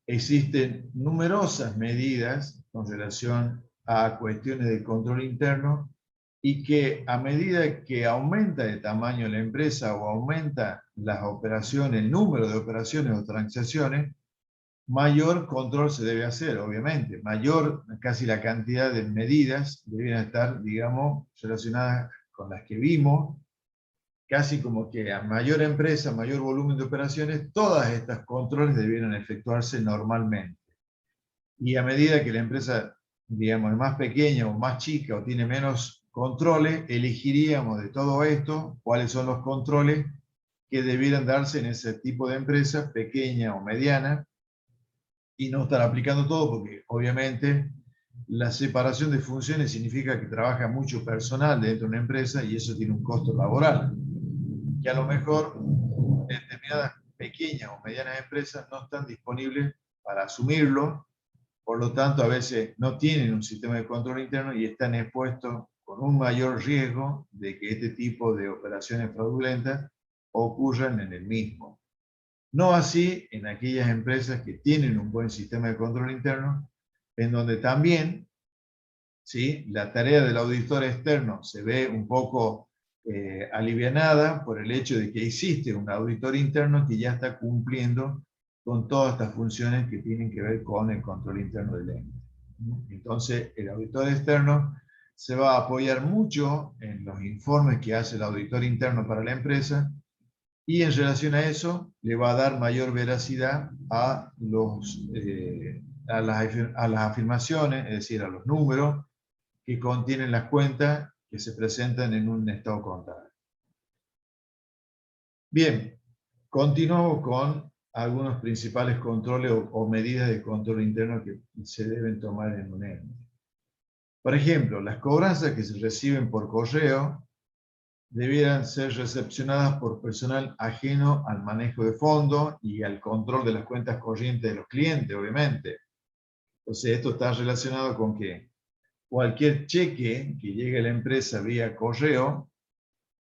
existen numerosas medidas con relación a cuestiones de control interno y que a medida que aumenta el tamaño de la empresa o aumenta las operaciones, el número de operaciones o transacciones, mayor control se debe hacer, obviamente. Mayor, casi la cantidad de medidas deben estar, digamos, relacionadas con las que vimos, casi como que a mayor empresa, mayor volumen de operaciones, todas estas controles debieran efectuarse normalmente. Y a medida que la empresa, digamos, es más pequeña o más chica o tiene menos controles, elegiríamos de todo esto cuáles son los controles que debieran darse en ese tipo de empresa, pequeña o mediana, y no estar aplicando todo porque obviamente la separación de funciones significa que trabaja mucho personal dentro de una empresa y eso tiene un costo laboral, que a lo mejor determinadas pequeñas o medianas empresas no están disponibles para asumirlo, por lo tanto a veces no tienen un sistema de control interno y están expuestos con un mayor riesgo de que este tipo de operaciones fraudulentas ocurran en el mismo. No así en aquellas empresas que tienen un buen sistema de control interno, en donde también, ¿sí?, la tarea del auditor externo se ve un poco alivianada por el hecho de que existe un auditor interno que ya está cumpliendo con todas estas funciones que tienen que ver con el control interno del ente. Entonces, el auditor externo se va a apoyar mucho en los informes que hace el auditor interno para la empresa y en relación a eso le va a dar mayor veracidad a los a las afirmaciones, es decir, a los números que contienen las cuentas que se presentan en un estado contable. Bien, continuamos con algunos principales controles o medidas de control interno que se deben tomar en un ente. Por ejemplo, las cobranzas que se reciben por correo debieran ser recepcionadas por personal ajeno al manejo de fondos y al control de las cuentas corrientes de los clientes, obviamente. Entonces, esto está relacionado con que cualquier cheque que llegue a la empresa vía correo,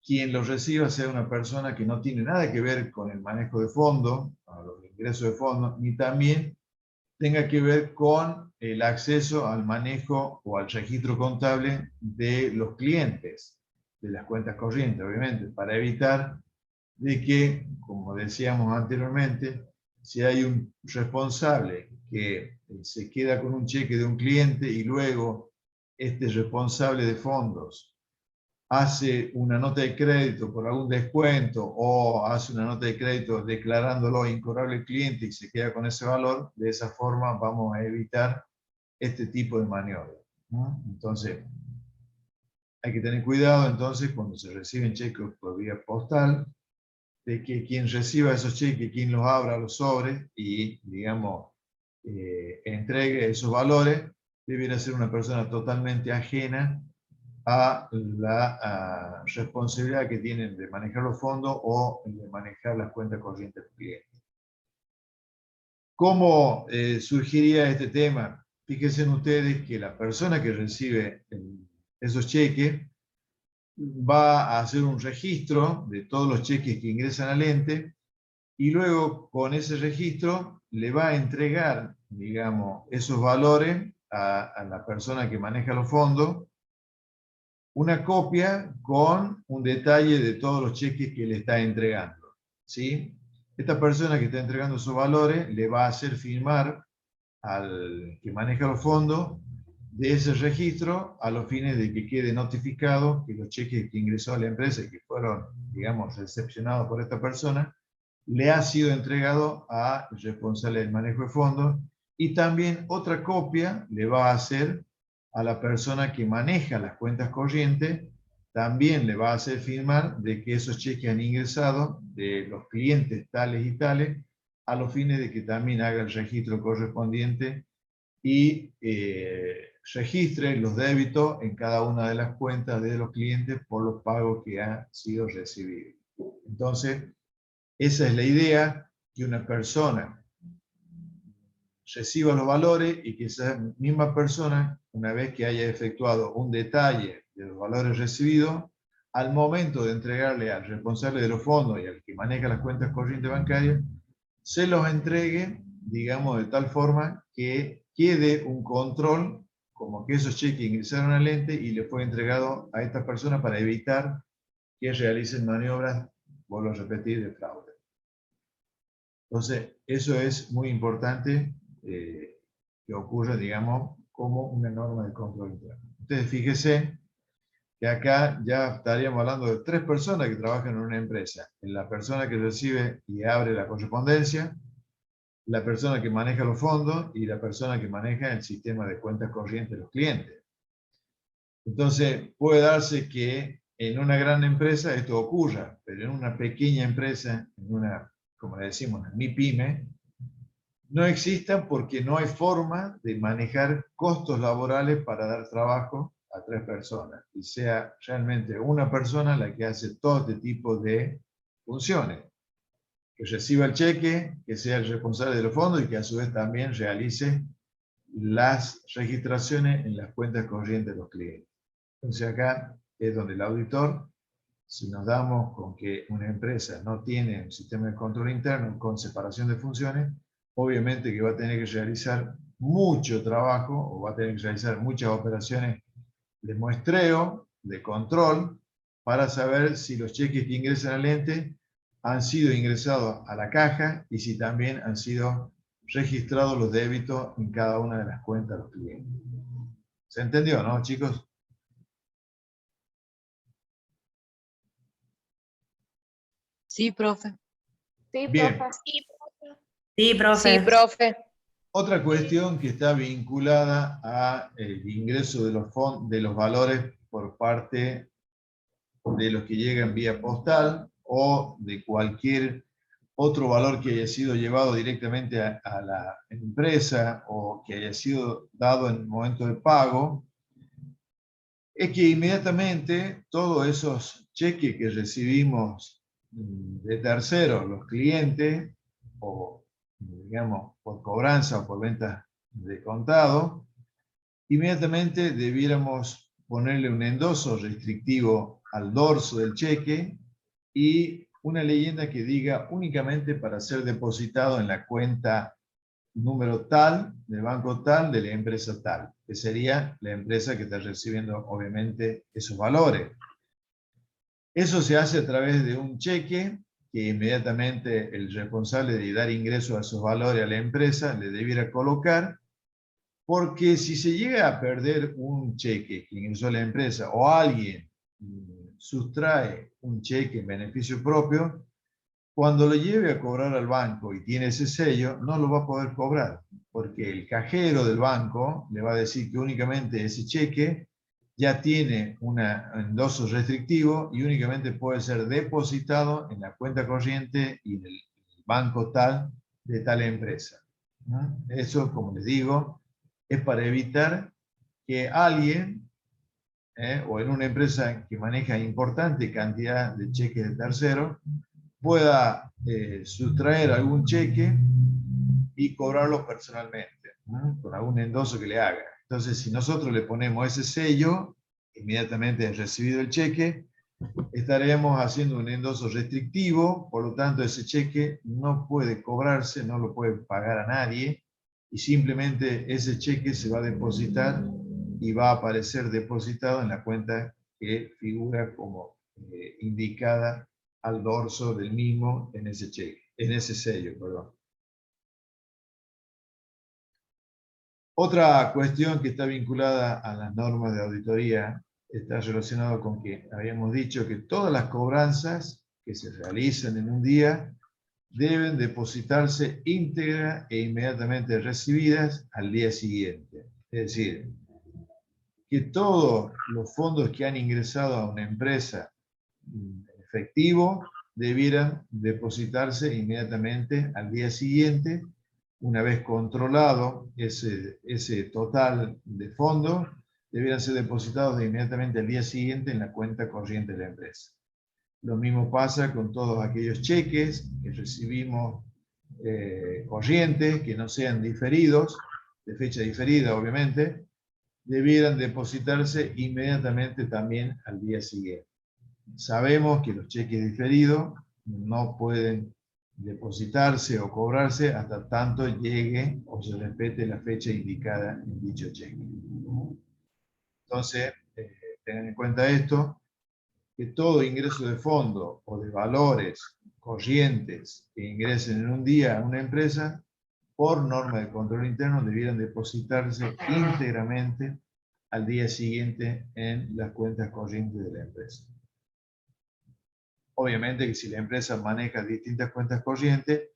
quien lo reciba sea una persona que no tiene nada que ver con el manejo de fondos, con los ingresos de fondos, ni también tenga que ver con el acceso al manejo o al registro contable de los clientes, de las cuentas corrientes, obviamente, para evitar de que, como decíamos anteriormente, si hay un responsable que se queda con un cheque de un cliente y luego este responsable de fondos hace una nota de crédito por algún descuento o hace una nota de crédito declarándolo incobrable al cliente y se queda con ese valor, de esa forma vamos a evitar este tipo de maniobra, ¿no? Entonces, hay que tener cuidado entonces cuando se reciben cheques por vía postal, de que quien reciba esos cheques, quien los abra los sobres y, digamos, entregue esos valores, debiera ser una persona totalmente ajena a la responsabilidad que tienen de manejar los fondos o de manejar las cuentas corrientes del cliente. ¿Cómo surgiría este tema? Fíjense ustedes que la persona que recibe esos cheques va a hacer un registro de todos los cheques que ingresan al ente y luego con ese registro le va a entregar, digamos, esos valores a la persona que maneja los fondos, una copia con un detalle de todos los cheques que le está entregando, ¿sí? Esta persona que está entregando esos valores le va a hacer firmar al que maneja los fondos de ese registro a los fines de que quede notificado que los cheques que ingresó a la empresa y que fueron, digamos, recepcionados por esta persona, le ha sido entregado al responsable del manejo de fondos, y también otra copia le va a hacer a la persona que maneja las cuentas corrientes, también le va a hacer firmar de que esos cheques han ingresado de los clientes tales y tales, a los fines de que también haga el registro correspondiente y registre los débitos en cada una de las cuentas de los clientes por los pagos que han sido recibidos. Entonces, esa es la idea, que una persona reciba los valores y que esa misma persona, una vez que haya efectuado un detalle de los valores recibidos, al momento de entregarle al responsable de los fondos y al que maneja las cuentas corrientes bancarias, se los entregue, digamos, de tal forma que quede un control, como que esos cheques ingresaron al ente y le fue entregado a esta persona para evitar que realicen maniobras, vuelvo a repetir, de fraude. Entonces, eso es muy importante que ocurra, digamos, como una norma de control interno. Ustedes fíjense que acá ya estaríamos hablando de 3 personas que trabajan en una empresa. La persona que recibe y abre la correspondencia, la persona que maneja los fondos y la persona que maneja el sistema de cuentas corrientes de los clientes. Entonces, puede darse que en una gran empresa esto ocurra, pero en una pequeña empresa, en una, como le decimos, una MIPYME, no existan porque no hay forma de manejar costos laborales para dar trabajo a 3 personas y sea realmente una persona la que hace todo este tipo de funciones. Que reciba el cheque, que sea el responsable de los fondos y que a su vez también realice las registraciones en las cuentas corrientes de los clientes. Entonces acá es donde el auditor, si nos damos con que una empresa no tiene un sistema de control interno con separación de funciones, obviamente que va a tener que realizar mucho trabajo o va a tener que realizar muchas operaciones de muestreo, de control, para saber si los cheques que ingresan al ente han sido ingresados a la caja y si también han sido registrados los débitos en cada una de las cuentas de los clientes. ¿Se entendió, no, chicos? Sí, profe. Sí, Bien. profe. Sí, profe. Otra cuestión que está vinculada al ingreso de los valores por parte de los que llegan vía postal o de cualquier otro valor que haya sido llevado directamente a la empresa o que haya sido dado en el momento de pago, es que inmediatamente todos esos cheques que recibimos de terceros, los clientes, o digamos por cobranza o por venta de contado, inmediatamente debiéramos ponerle un endoso restrictivo al dorso del cheque y una leyenda que diga únicamente para ser depositado en la cuenta número tal, del banco tal, de la empresa tal, que sería la empresa que está recibiendo obviamente esos valores. Eso se hace a través de un cheque que inmediatamente el responsable de dar ingreso a esos valores a la empresa le debiera colocar, porque si se llega a perder un cheque que ingresó a la empresa o alguien sustrae un cheque en beneficio propio, cuando lo lleve a cobrar al banco y tiene ese sello, no lo va a poder cobrar, porque el cajero del banco le va a decir que únicamente ese cheque ya tiene un endoso restrictivo y únicamente puede ser depositado en la cuenta corriente y en el banco tal de tal empresa. Eso, como les digo, es para evitar que alguien, o en una empresa que maneja importante cantidad de cheques de terceros, pueda sustraer algún cheque y cobrarlo personalmente, con algún endoso que le haga. Entonces, si nosotros le ponemos ese sello, inmediatamente recibido el cheque, estaremos haciendo un endoso restrictivo, por lo tanto ese cheque no puede cobrarse, no lo puede pagar a nadie, y simplemente ese cheque se va a depositar y va a aparecer depositado en la cuenta que figura como indicada al dorso del mismo en ese cheque, en ese sello, perdón. Otra cuestión que está vinculada a las normas de auditoría está relacionado con que habíamos dicho que todas las cobranzas que se realizan en un día deben depositarse íntegra e inmediatamente recibidas al día siguiente. Es decir, que todos los fondos que han ingresado a una empresa en efectivo debieran depositarse inmediatamente al día siguiente, una vez controlado ese total de fondos, debieran ser depositados inmediatamente al día siguiente en la cuenta corriente de la empresa. Lo mismo pasa con todos aquellos cheques que recibimos corrientes, que no sean diferidos, de fecha diferida obviamente, debieran depositarse inmediatamente también al día siguiente. Sabemos que los cheques diferidos no pueden depositarse o cobrarse hasta tanto llegue o se respete la fecha indicada en dicho cheque. Entonces, tengan en cuenta esto, que todo ingreso de fondo o de valores corrientes que ingresen en un día a una empresa, por norma de control interno, debieran depositarse íntegramente al día siguiente en las cuentas corrientes de la empresa. Obviamente que si la empresa maneja distintas cuentas corrientes,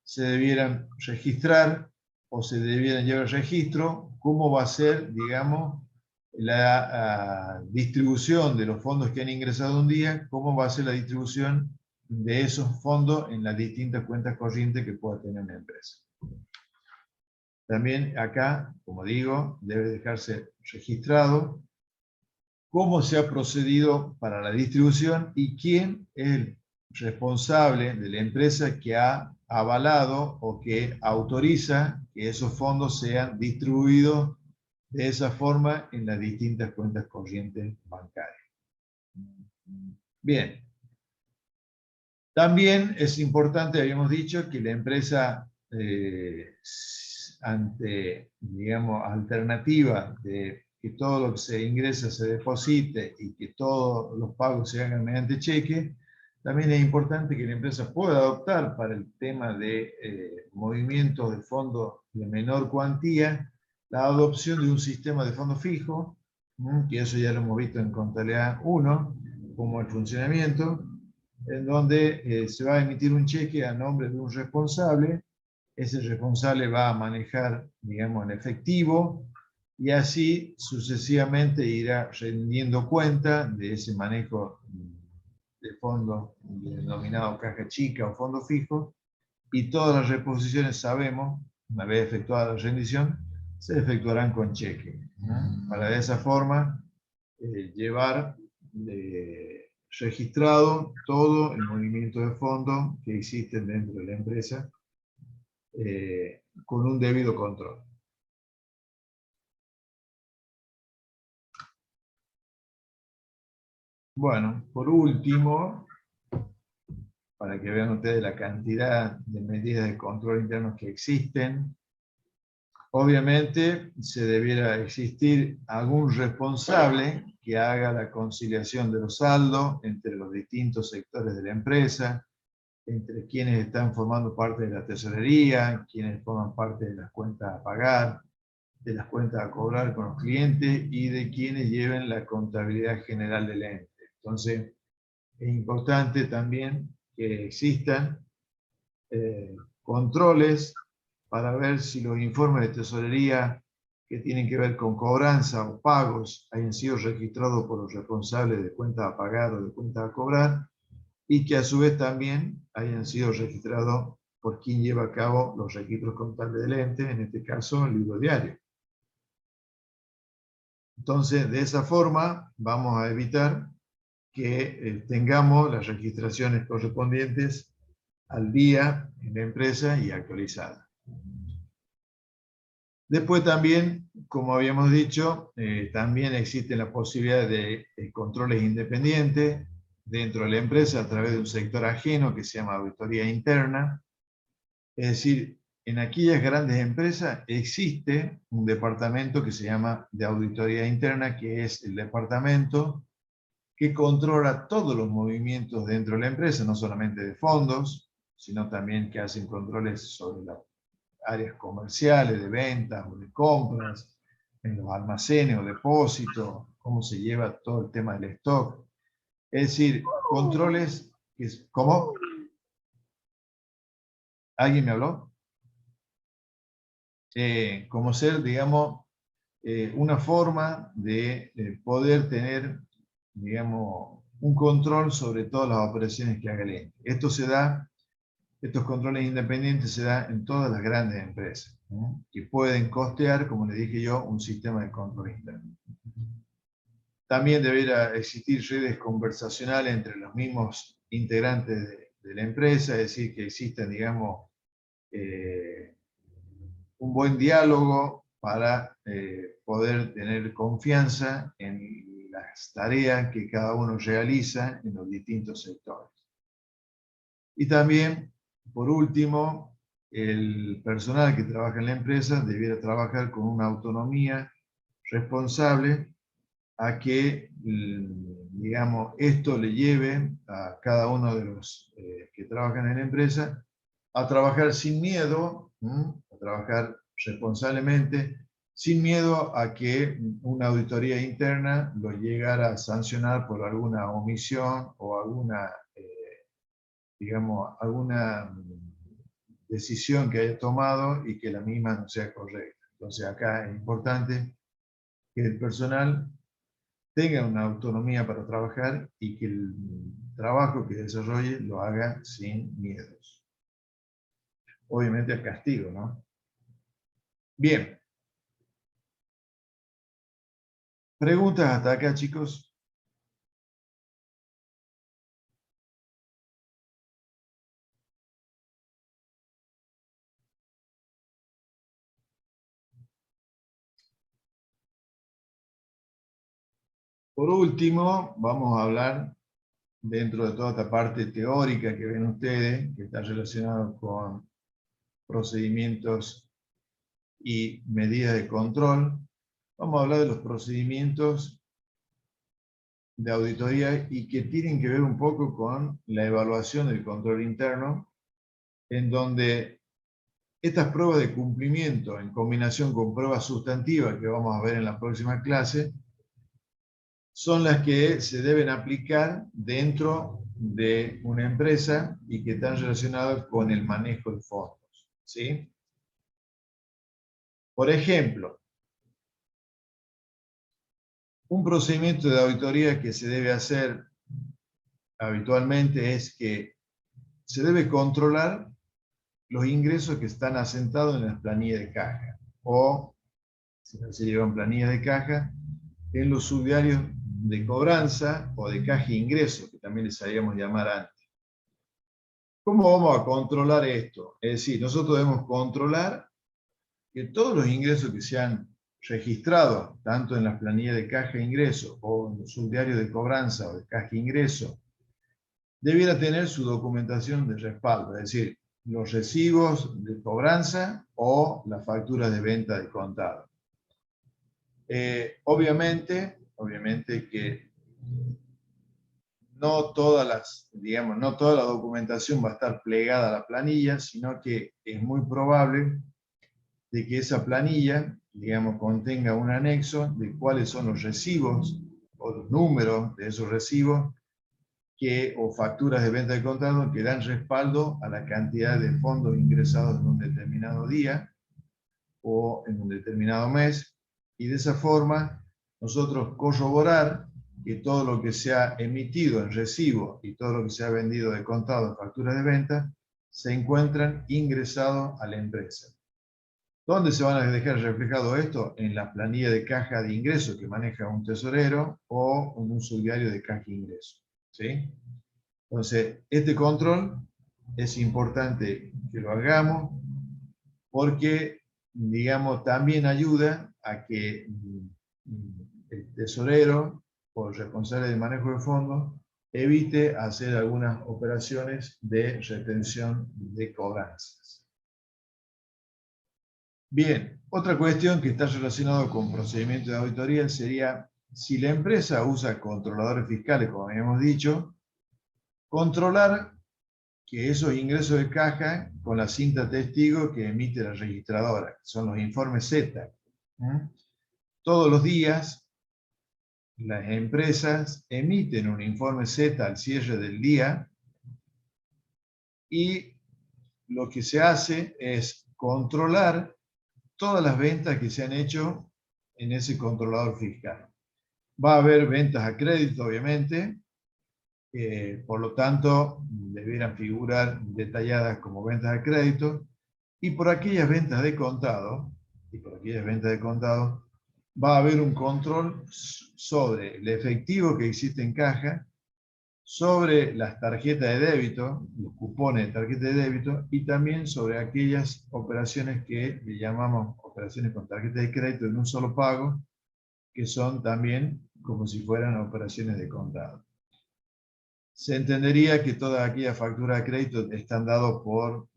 se debieran registrar o se debieran llevar registro cómo va a ser, digamos, la distribución de los fondos que han ingresado un día, cómo va a ser la distribución de esos fondos en las distintas cuentas corrientes que pueda tener una empresa. También acá, como digo, debe dejarse registrado cómo se ha procedido para la distribución y quién es el responsable de la empresa que ha avalado o que autoriza que esos fondos sean distribuidos de esa forma en las distintas cuentas corrientes bancarias. Bien. También es importante, habíamos dicho, que la empresa, ante, digamos, alternativa de que todo lo que se ingresa se deposite y que todos los pagos se hagan mediante cheque, también es importante que la empresa pueda adoptar para el tema de movimientos de fondos de menor cuantía, la adopción de un sistema de fondo fijo, que eso ya lo hemos visto en Contabilidad 1, como el funcionamiento, en donde se va a emitir un cheque a nombre de un responsable, ese responsable va a manejar, digamos, el efectivo, y así sucesivamente irá rendiendo cuenta de ese manejo de fondo denominado caja chica o fondo fijo, y todas las reposiciones, sabemos, una vez efectuada la rendición, se efectuarán con cheque, ¿no? Para de esa forma llevar registrado todo el movimiento de fondos que existen dentro de la empresa con un debido control. Bueno, por último, para que vean ustedes la cantidad de medidas de control internos que existen, obviamente se debiera existir algún responsable que haga la conciliación de los saldos entre los distintos sectores de la empresa, entre quienes están formando parte de la tesorería, quienes forman parte de las cuentas a pagar, de las cuentas a cobrar con los clientes y de quienes lleven la contabilidad general del ente. Entonces, es importante también que existan controles para ver si los informes de tesorería que tienen que ver con cobranza o pagos hayan sido registrados por los responsables de cuentas a pagar o de cuentas a cobrar, y que a su vez también hayan sido registrados por quien lleva a cabo los registros contables del ente, en este caso el libro diario. Entonces, de esa forma vamos a evitar que tengamos las registraciones correspondientes al día en la empresa y actualizadas. Después también, como habíamos dicho, también existe la posibilidad de controles independientes dentro de la empresa a través de un sector ajeno que se llama auditoría interna. Es decir, en aquellas grandes empresas existe un departamento que se llama de auditoría interna, que es el departamento que controla todos los movimientos dentro de la empresa, no solamente de fondos, sino también que hacen controles sobre las áreas comerciales, de ventas o de compras, en los almacenes o depósitos, cómo se lleva todo el tema del stock. Es decir, controles que... ¿Cómo? ¿Alguien me habló? Como ser, digamos, una forma de poder tener, digamos, un control sobre todas las operaciones que haga el ente. Esto se da, estos controles independientes se dan en todas las grandes empresas, ¿no? Que pueden costear, como les dije yo, un sistema de control interno. También debería existir redes conversacionales entre los mismos integrantes de la empresa, es decir, que existen, digamos, un buen diálogo para poder tener confianza en las tareas que cada uno realiza en los distintos sectores. Y también, por último, el personal que trabaja en la empresa debiera trabajar con una autonomía responsable a que, digamos, esto le lleve a cada uno de los que trabajan en la empresa a trabajar sin miedo, a trabajar responsablemente, sin miedo a que una auditoría interna lo llegara a sancionar por alguna omisión o alguna, digamos, alguna decisión que haya tomado y que la misma no sea correcta. Entonces acá es importante que el personal tenga una autonomía para trabajar y que el trabajo que desarrolle lo haga sin miedos. Obviamente el castigo, ¿no? Bien. ¿Preguntas hasta acá, chicos? Por último, vamos a hablar, dentro de toda esta parte teórica que ven ustedes, que está relacionado con procedimientos y medidas de control, vamos a hablar de los procedimientos de auditoría y que tienen que ver un poco con la evaluación del control interno, en donde estas pruebas de cumplimiento, en combinación con pruebas sustantivas que vamos a ver en la próxima clase, son las que se deben aplicar dentro de una empresa y que están relacionadas con el manejo de fondos. ¿sí? Por ejemplo, un procedimiento de auditoría que se debe hacer habitualmente es que se debe controlar los ingresos que están asentados en las planillas de caja, o, si no se llevan planillas de caja, en los subdiarios de cobranza o de caja e ingreso, que también les sabíamos llamar antes. ¿Cómo vamos a controlar esto? Es decir, nosotros debemos controlar que todos los ingresos que se han registrado, tanto en las planillas de caja e ingreso, o en los subdiarios de cobranza o de caja e ingreso, debiera tener su documentación de respaldo, es decir, los recibos de cobranza o las facturas de venta de contado. Obviamente que no toda la documentación va a estar plegada a la planilla, sino que es muy probable de que esa planilla, contenga un anexo de cuáles son los recibos o los números de esos recibos o facturas de venta de contado que dan respaldo a la cantidad de fondos ingresados en un determinado día o en un determinado mes, y de esa forma nosotros corroborar que todo lo que se ha emitido en recibo y todo lo que se ha vendido de contado en facturas de venta se encuentran ingresados a la empresa. ¿Dónde se van a dejar reflejado esto? En la planilla de caja de ingreso que maneja un tesorero o en un subdiario de caja de ingreso, ¿sí? Entonces, este control es importante que lo hagamos porque, también ayuda a que el tesorero o el responsable de manejo de fondos evite hacer algunas operaciones de retención de cobranzas. Bien, otra cuestión que está relacionada con procedimientos de auditoría sería si la empresa usa controladores fiscales, como habíamos dicho, controlar que esos ingresos de caja con la cinta testigo que emite la registradora, que son los informes Z. Todos los días las empresas emiten un informe Z al cierre del día y lo que se hace es controlar todas las ventas que se han hecho en ese controlador fiscal. Va a haber ventas a crédito, obviamente, por lo tanto, debieran figurar detalladas como ventas a crédito, y por aquellas ventas de contado, va a haber un control sobre el efectivo que existe en caja, sobre las tarjetas de débito, los cupones de tarjeta de débito, y también sobre aquellas operaciones que le llamamos operaciones con tarjeta de crédito en un solo pago, que son también como si fueran operaciones de contado. Se entendería que todas aquellas facturas de crédito están dadas por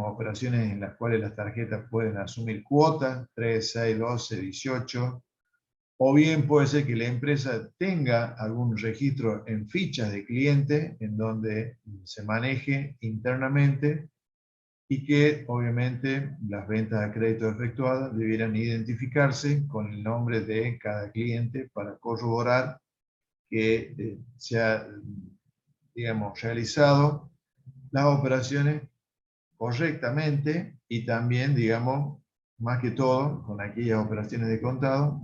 operaciones en las cuales las tarjetas pueden asumir cuotas, 3, 6, 12, 18, o bien puede ser que la empresa tenga algún registro en fichas de cliente en donde se maneje internamente y que obviamente las ventas a crédito efectuadas debieran identificarse con el nombre de cada cliente para corroborar que se ha, realizado las operaciones correctamente y también, más que todo, con aquellas operaciones de contado,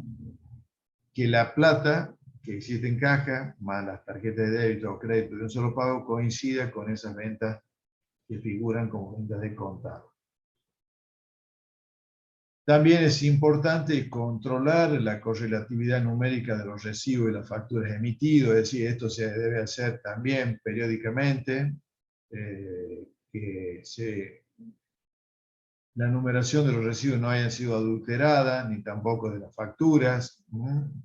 que la plata que existe en caja, más las tarjetas de débito o crédito de un solo pago, coincida con esas ventas que figuran como ventas de contado. También es importante controlar la correlatividad numérica de los recibos y las facturas emitidos, es decir, esto se debe hacer también periódicamente, que la numeración de los recibos no haya sido adulterada, ni tampoco de las facturas,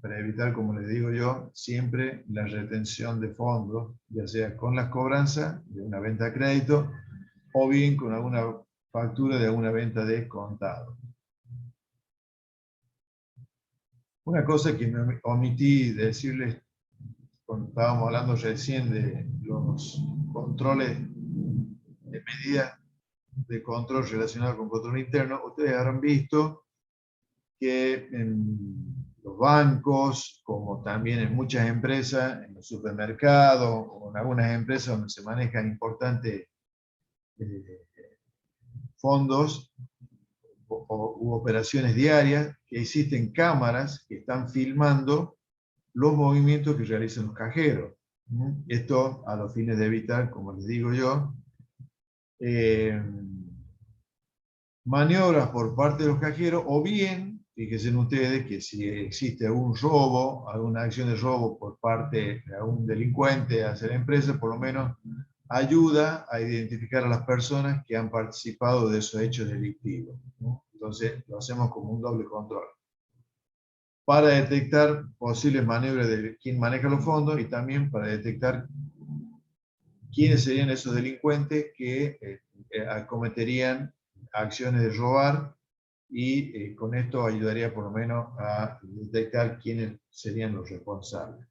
para evitar, como les digo yo, siempre la retención de fondos, ya sea con las cobranzas de una venta a crédito, o bien con alguna factura de alguna venta de contado. Una cosa que me omití de decirles cuando estábamos hablando recién de los controles de medidas de control relacionados con control interno, ustedes habrán visto que en los bancos, como también en muchas empresas, en los supermercados o en algunas empresas donde se manejan importantes fondos u operaciones diarias, que existen cámaras que están filmando los movimientos que realizan los cajeros. Esto a los fines de evitar, como les digo yo, maniobras por parte de los cajeros, o bien, fíjense ustedes que si existe algún robo, alguna acción de robo por parte de algún delincuente hacia la empresa, por lo menos ayuda a identificar a las personas que han participado de esos hechos delictivos, ¿no? Entonces lo hacemos como un doble control, para detectar posibles maniobras de quién maneja los fondos y también para detectar quiénes serían esos delincuentes que cometerían acciones de robar, y con esto ayudaría por lo menos a detectar quiénes serían los responsables.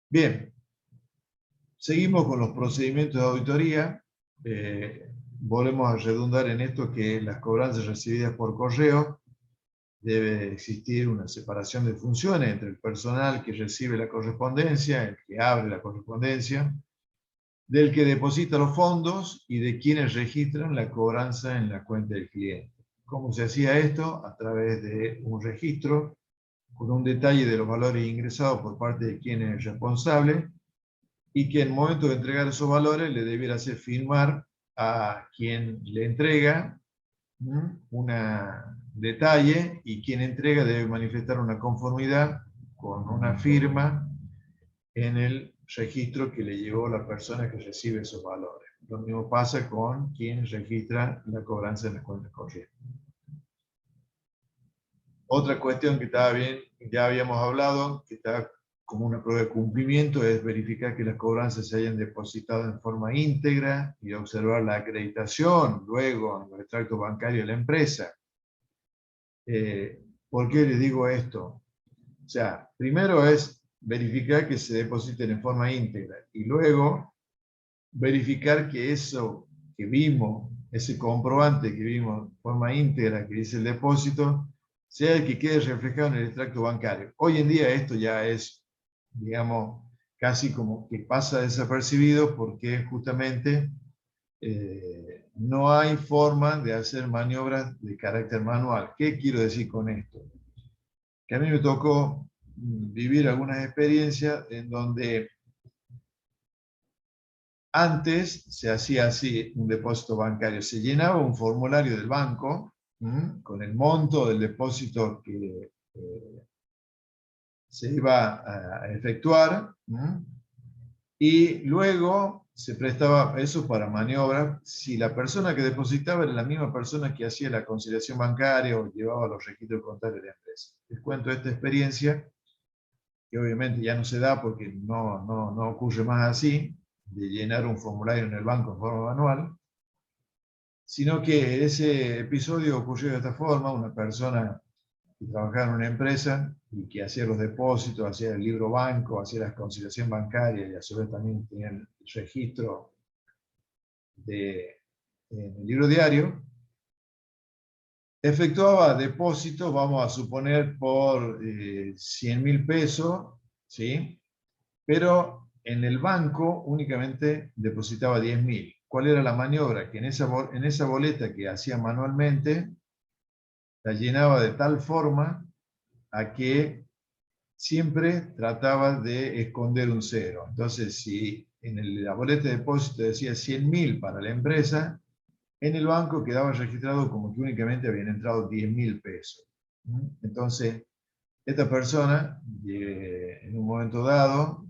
Bien, seguimos con los procedimientos de auditoría. Volvemos a redundar en esto, que las cobranzas recibidas por correo debe existir una separación de funciones entre el personal que recibe la correspondencia, el que abre la correspondencia, del que deposita los fondos y de quienes registran la cobranza en la cuenta del cliente. ¿Cómo se hacía esto? A través de un registro con un detalle de los valores ingresados por parte de quien es responsable, y que en el momento de entregar esos valores le debiera hacer firmar a quien le entrega un detalle, y quien entrega debe manifestar una conformidad con una firma en el registro que le llevó la persona que recibe esos valores. Lo mismo pasa con quien registra la cobranza en las cuentas corrientes. Otra cuestión que estaba bien, ya habíamos hablado, que está como una prueba de cumplimiento, es verificar que las cobranzas se hayan depositado en forma íntegra y observar la acreditación luego en el extracto bancario de la empresa. ¿Por qué les digo esto? O sea, primero es verificar que se depositen en forma íntegra, y luego verificar que eso que vimos, ese comprobante que vimos en forma íntegra que dice el depósito, sea el que quede reflejado en el extracto bancario. Hoy en día esto ya es, digamos, casi como que pasa desapercibido, porque justamente no hay forma de hacer maniobras de carácter manual. ¿Qué quiero decir con esto? Que a mí me tocó vivir algunas experiencias en donde antes se hacía así un depósito bancario: se llenaba un formulario del banco con el monto del depósito que se iba a efectuar, y luego se prestaba eso para maniobras. Si la persona que depositaba era la misma persona que hacía la conciliación bancaria o llevaba los registros contables de la empresa. Les cuento esta experiencia, que obviamente ya no se da porque no ocurre más así, de llenar un formulario en el banco en forma manual, sino que ese episodio ocurrió de esta forma. Una persona que trabajaba en una empresa y que hacía los depósitos, hacía el libro banco, hacía la conciliación bancaria, y a su vez también tenía el registro en el libro diario, efectuaba depósitos, vamos a suponer, por 100.000 pesos, ¿sí? Pero en el banco únicamente depositaba 10.000. ¿Cuál era la maniobra? Que en esa boleta que hacía manualmente, la llenaba de tal forma a que siempre trataba de esconder un cero. Entonces, si en la boleta de depósito decía 100.000 para la empresa, en el banco quedaba registrado como que únicamente habían entrado 10.000 pesos. Entonces, esta persona, en un momento dado,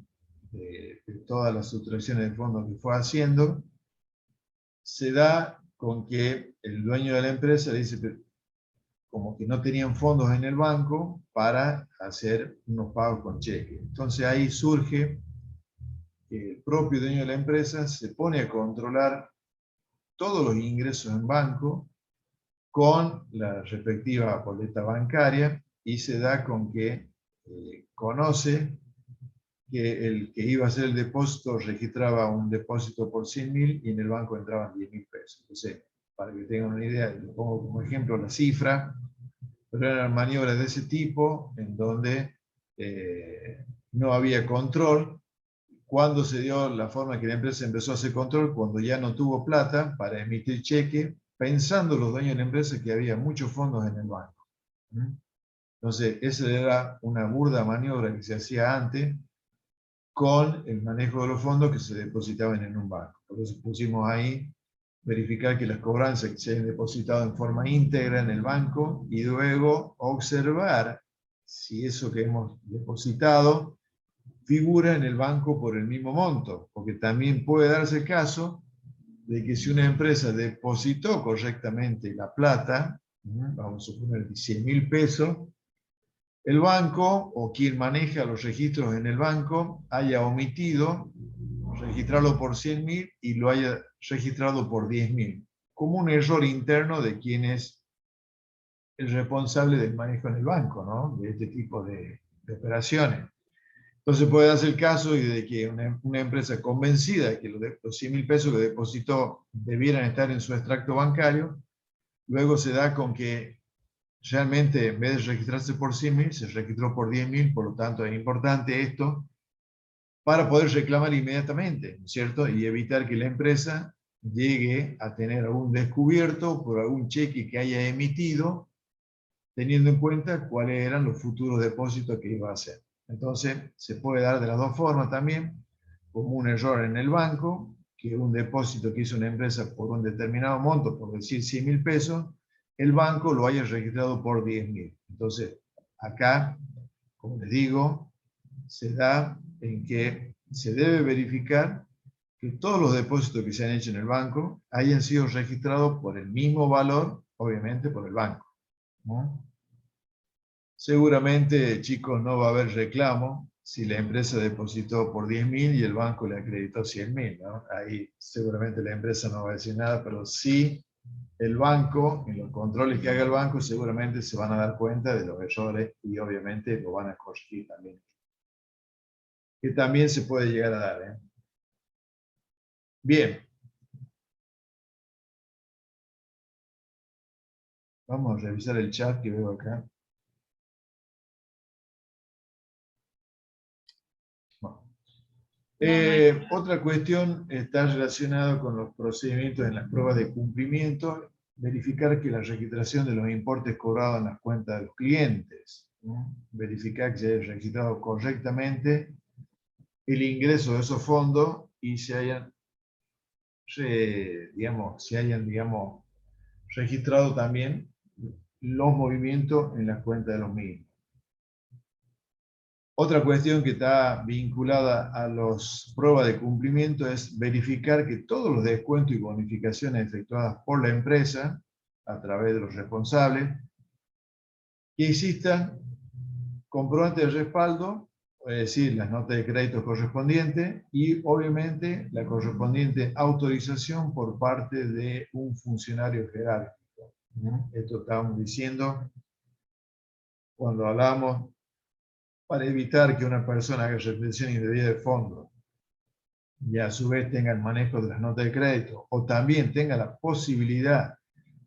de todas las sustracciones de fondos que fue haciendo, se da con que el dueño de la empresa le dice como que no tenían fondos en el banco para hacer unos pagos con cheque. Entonces ahí surge que el propio dueño de la empresa se pone a controlar todos los ingresos en banco con la respectiva boleta bancaria, y se da con que conoce que el que iba a hacer el depósito registraba un depósito por 100.000 y en el banco entraban 10.000 pesos. Entonces, para que tengan una idea, le pongo como ejemplo la cifra, pero eran maniobras de ese tipo en donde no había control. ¿Cuándo se dio la forma que la empresa empezó a hacer control? Cuando ya no tuvo plata para emitir cheque, pensando los dueños de la empresa que había muchos fondos en el banco. Entonces, esa era una burda maniobra que se hacía antes con el manejo de los fondos que se depositaban en un banco. Por eso pusimos ahí verificar que las cobranzas que se hayan depositado en forma íntegra en el banco y luego observar si eso que hemos depositado figura en el banco por el mismo monto, porque también puede darse el caso de que si una empresa depositó correctamente la plata, vamos a suponer 100.000 pesos, el banco o quien maneja los registros en el banco haya omitido registrarlo por 100.000 y lo haya registrado por 10.000, como un error interno de quien es el responsable del manejo en el banco, ¿no? De este tipo de operaciones. Entonces puede darse el caso de que una empresa convencida de que los 100.000 pesos que depositó debieran estar en su extracto bancario, luego se da con que realmente en vez de registrarse por 100.000, se registró por 10.000, por lo tanto es importante esto para poder reclamar inmediatamente, ¿no es cierto? Y evitar que la empresa llegue a tener algún descubierto por algún cheque que haya emitido, teniendo en cuenta cuáles eran los futuros depósitos que iba a hacer. Entonces, se puede dar de las dos formas también, como un error en el banco, que un depósito que hizo una empresa por un determinado monto, por decir 100.000 pesos, el banco lo haya registrado por 10.000. Entonces, acá, como les digo, se da en que se debe verificar que todos los depósitos que se han hecho en el banco hayan sido registrados por el mismo valor, obviamente por el banco, ¿no? Seguramente, chicos, no va a haber reclamo si la empresa depositó por 10.000 y el banco le acreditó 100.000, ¿no? Ahí seguramente la empresa no va a decir nada, pero sí el banco, en los controles que haga el banco, seguramente se van a dar cuenta de los errores y obviamente lo van a corregir también. Que también se puede llegar a dar, ¿eh? Bien. Vamos a revisar el chat que veo acá. Bueno. Otra cuestión está relacionada con los procedimientos en las pruebas de cumplimiento, verificar que la registración de los importes cobrados en las cuentas de los clientes, ¿no? Verificar que se haya registrado correctamente el ingreso de esos fondos y se hayan, digamos, registrado también los movimientos en las cuentas de los mismos. Otra cuestión que está vinculada a las pruebas de cumplimiento es verificar que todos los descuentos y bonificaciones efectuadas por la empresa a través de los responsables, que existan comprobantes de respaldo, es decir, las notas de crédito correspondientes y obviamente la correspondiente autorización por parte de un funcionario jerárquico. Esto estábamos diciendo cuando hablamos para evitar que una persona haga retención indebida de fondos y a su vez tenga el manejo de las notas de crédito o también tenga la posibilidad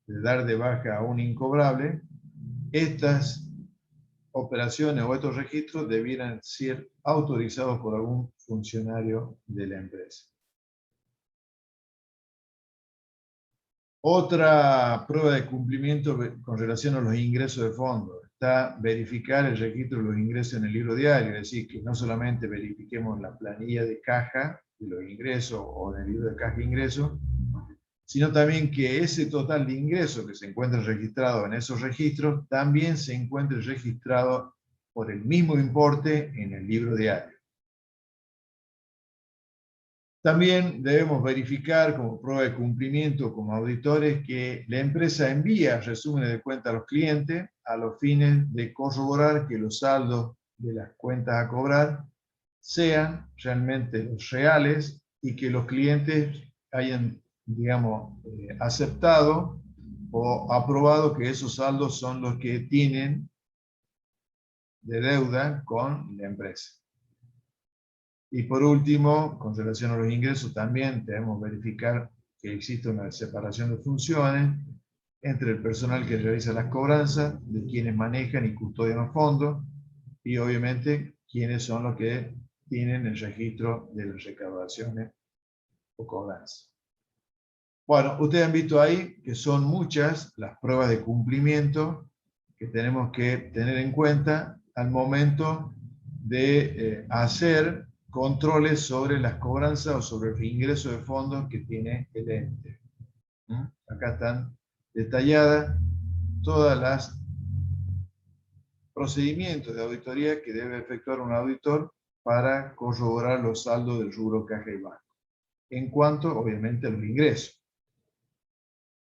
de dar de baja a un incobrable, estas operaciones o estos registros debieran ser autorizados por algún funcionario de la empresa. Otra prueba de cumplimiento con relación a los ingresos de fondos está verificar el registro de los ingresos en el libro diario, es decir, que no solamente verifiquemos la planilla de caja de los ingresos o en el libro de caja de ingresos, sino también que ese total de ingresos que se encuentra registrado en esos registros también se encuentre registrado por el mismo importe en el libro diario. También debemos verificar como prueba de cumplimiento como auditores que la empresa envía resúmenes de cuenta a los clientes a los fines de corroborar que los saldos de las cuentas a cobrar sean realmente los reales y que los clientes hayan, digamos, aceptado o aprobado que esos saldos son los que tienen de deuda con la empresa. Y por último, con relación a los ingresos, también debemos verificar que existe una separación de funciones entre el personal que realiza las cobranzas, de quienes manejan y custodian los fondos, y obviamente quienes son los que tienen el registro de las recaudaciones o cobranzas. Bueno, ustedes han visto ahí que son muchas las pruebas de cumplimiento que tenemos que tener en cuenta al momento de hacer controles sobre las cobranzas o sobre el ingreso de fondos que tiene el ente. Acá están detalladas todas las procedimientos de auditoría que debe efectuar un auditor para corroborar los saldos del rubro caja y banco, en cuanto, obviamente, a los ingresos.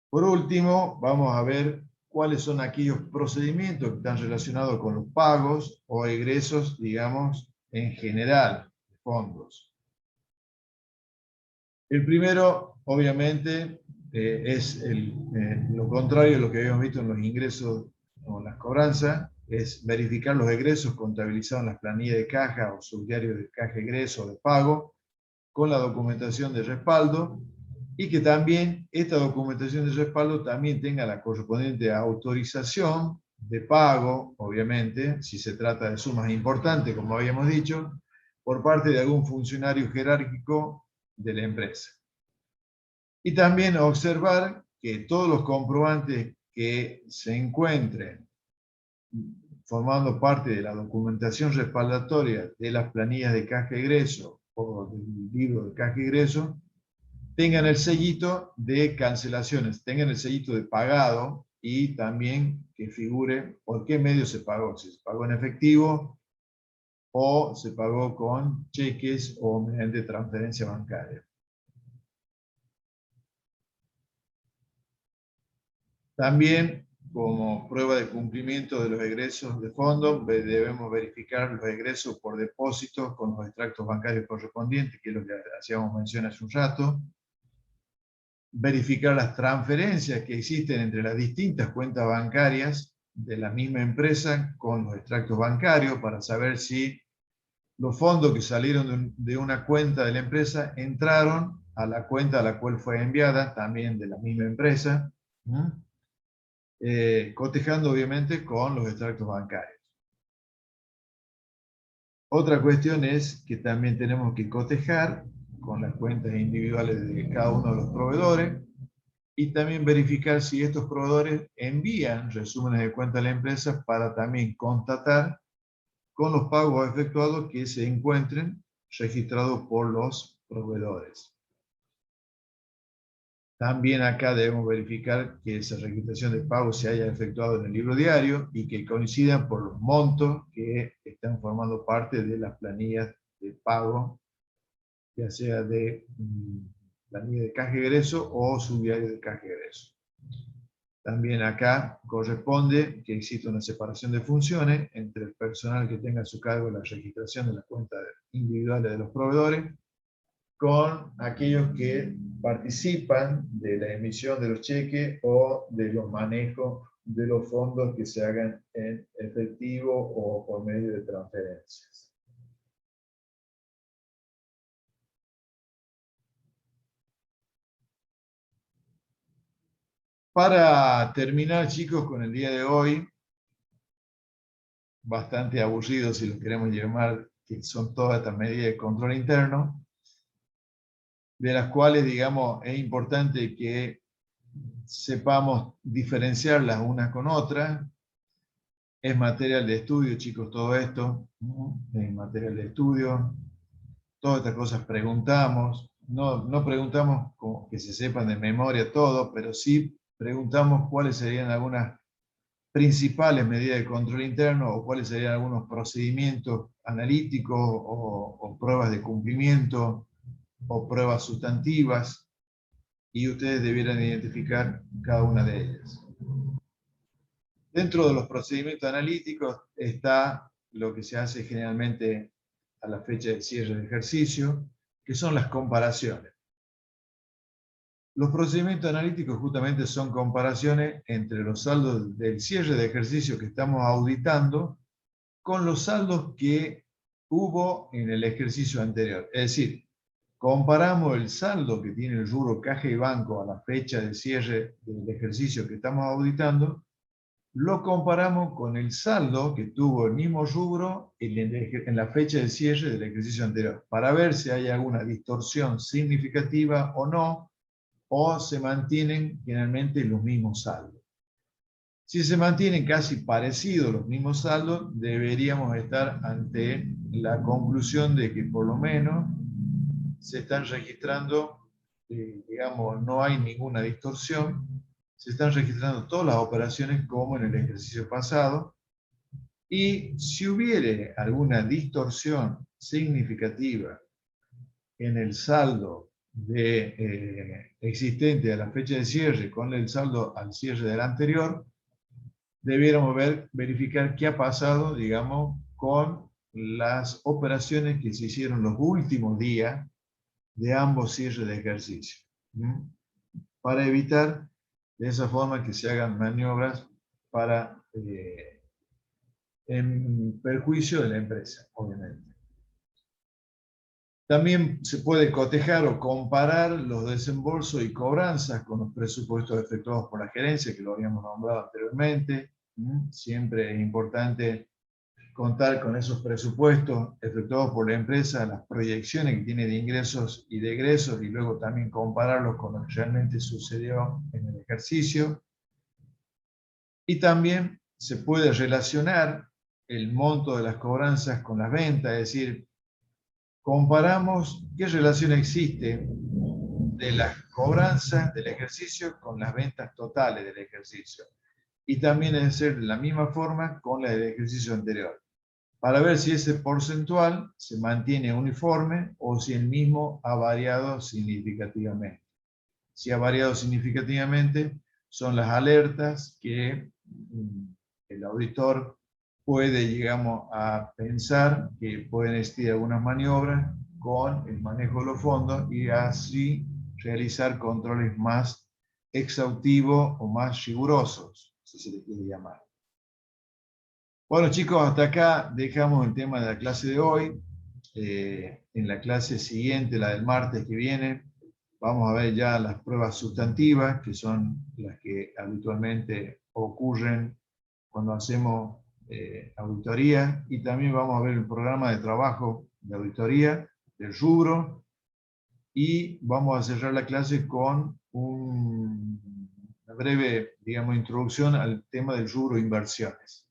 Por último, vamos a ver cuáles son aquellos procedimientos que están relacionados con los pagos o egresos, digamos, en general, de fondos. El primero, obviamente, es lo contrario de lo que habíamos visto en los ingresos o en las cobranzas, es verificar los egresos contabilizados en las planillas de caja o subdiarios de caja egreso o de pago, con la documentación de respaldo, y que también esta documentación de respaldo también tenga la correspondiente autorización de pago, obviamente, si se trata de sumas importantes, como habíamos dicho, por parte de algún funcionario jerárquico de la empresa. Y también observar que todos los comprobantes que se encuentren formando parte de la documentación respaldatoria de las planillas de caja egreso o del libro de caja egreso tengan el sellito de cancelaciones, tengan el sellito de pagado y también que figure por qué medio se pagó, si se pagó en efectivo o se pagó con cheques o mediante transferencia bancaria. También, como prueba de cumplimiento de los egresos de fondo, debemos verificar los egresos por depósitos con los extractos bancarios correspondientes, que es lo que hacíamos mención hace un rato. Verificar las transferencias que existen entre las distintas cuentas bancarias de la misma empresa con los extractos bancarios para saber si los fondos que salieron de una cuenta de la empresa entraron a la cuenta a la cual fue enviada, también de la misma empresa, cotejando obviamente con los extractos bancarios. Otra cuestión es que también tenemos que cotejar con las cuentas individuales de cada uno de los proveedores y también verificar si estos proveedores envían resúmenes de cuenta a la empresa para también constatar con los pagos efectuados que se encuentren registrados por los proveedores. También acá debemos verificar que esa registración de pago se haya efectuado en el libro diario y que coincidan por los montos que están formando parte de las planillas de pago, ya sea de planilla de caja egreso o subdiario de caja egreso. También acá corresponde que exista una separación de funciones entre el personal que tenga a su cargo la registración de las cuentas individuales de los proveedores con aquellos que participan de la emisión de los cheques o de los manejos de los fondos que se hagan en efectivo o por medio de transferencias. Para terminar, chicos, con el día de hoy, bastante aburrido si lo queremos llamar, que son todas estas medidas de control interno, de las cuales, digamos, es importante que sepamos diferenciarlas unas con otras. Es material de estudio, chicos, todo esto, es material de estudio. Todas estas cosas preguntamos, no preguntamos como que se sepan de memoria todo, pero sí preguntamos cuáles serían algunas principales medidas de control interno o cuáles serían algunos procedimientos analíticos o pruebas de cumplimiento o pruebas sustantivas, y ustedes debieran identificar cada una de ellas. Dentro de los procedimientos analíticos está lo que se hace generalmente a la fecha de cierre de ejercicio, que son las comparaciones. Los procedimientos analíticos justamente son comparaciones entre los saldos del cierre de ejercicio que estamos auditando con los saldos que hubo en el ejercicio anterior. Es decir, comparamos el saldo que tiene el rubro caja y banco a la fecha de cierre del ejercicio que estamos auditando lo comparamos con el saldo que tuvo el mismo rubro en la fecha de cierre del ejercicio anterior, para ver si hay alguna distorsión significativa o no, o se mantienen generalmente los mismos saldos. Si se mantienen casi parecidos los mismos saldos, deberíamos estar ante la conclusión de que por lo menos se están registrando, digamos, no hay ninguna distorsión, se están registrando todas las operaciones como en el ejercicio pasado, y si hubiere alguna distorsión significativa en el saldo existente a la fecha de cierre con el saldo al cierre del anterior, debiéramos verificar qué ha pasado, digamos, con las operaciones que se hicieron los últimos días de ambos cierres de ejercicio, para evitar de esa forma que se hagan maniobras para en perjuicio de la empresa, obviamente. También se puede cotejar o comparar los desembolsos y cobranzas con los presupuestos efectuados por la gerencia, que lo habíamos nombrado anteriormente. Siempre es importante contar con esos presupuestos efectuados por la empresa, las proyecciones que tiene de ingresos y de egresos, y luego también compararlos con lo que realmente sucedió en el ejercicio. Y también se puede relacionar el monto de las cobranzas con las ventas, es decir, comparamos qué relación existe de las cobranzas del ejercicio con las ventas totales del ejercicio. Y también es de la misma forma con la del ejercicio anterior, para ver si ese porcentual se mantiene uniforme o si el mismo ha variado significativamente. Si ha variado significativamente, son las alertas que el auditor puede, digamos, a pensar que pueden existir algunas maniobras con el manejo de los fondos y así realizar controles más exhaustivos o más rigurosos, si se le quiere llamar. Bueno, chicos, hasta acá dejamos el tema de la clase de hoy. En la clase siguiente, la del martes que viene, vamos a ver ya las pruebas sustantivas, que son las que habitualmente ocurren cuando hacemos auditoría, y también vamos a ver el programa de trabajo de auditoría del rubro, y vamos a cerrar la clase con una breve, digamos, introducción al tema del rubro inversiones.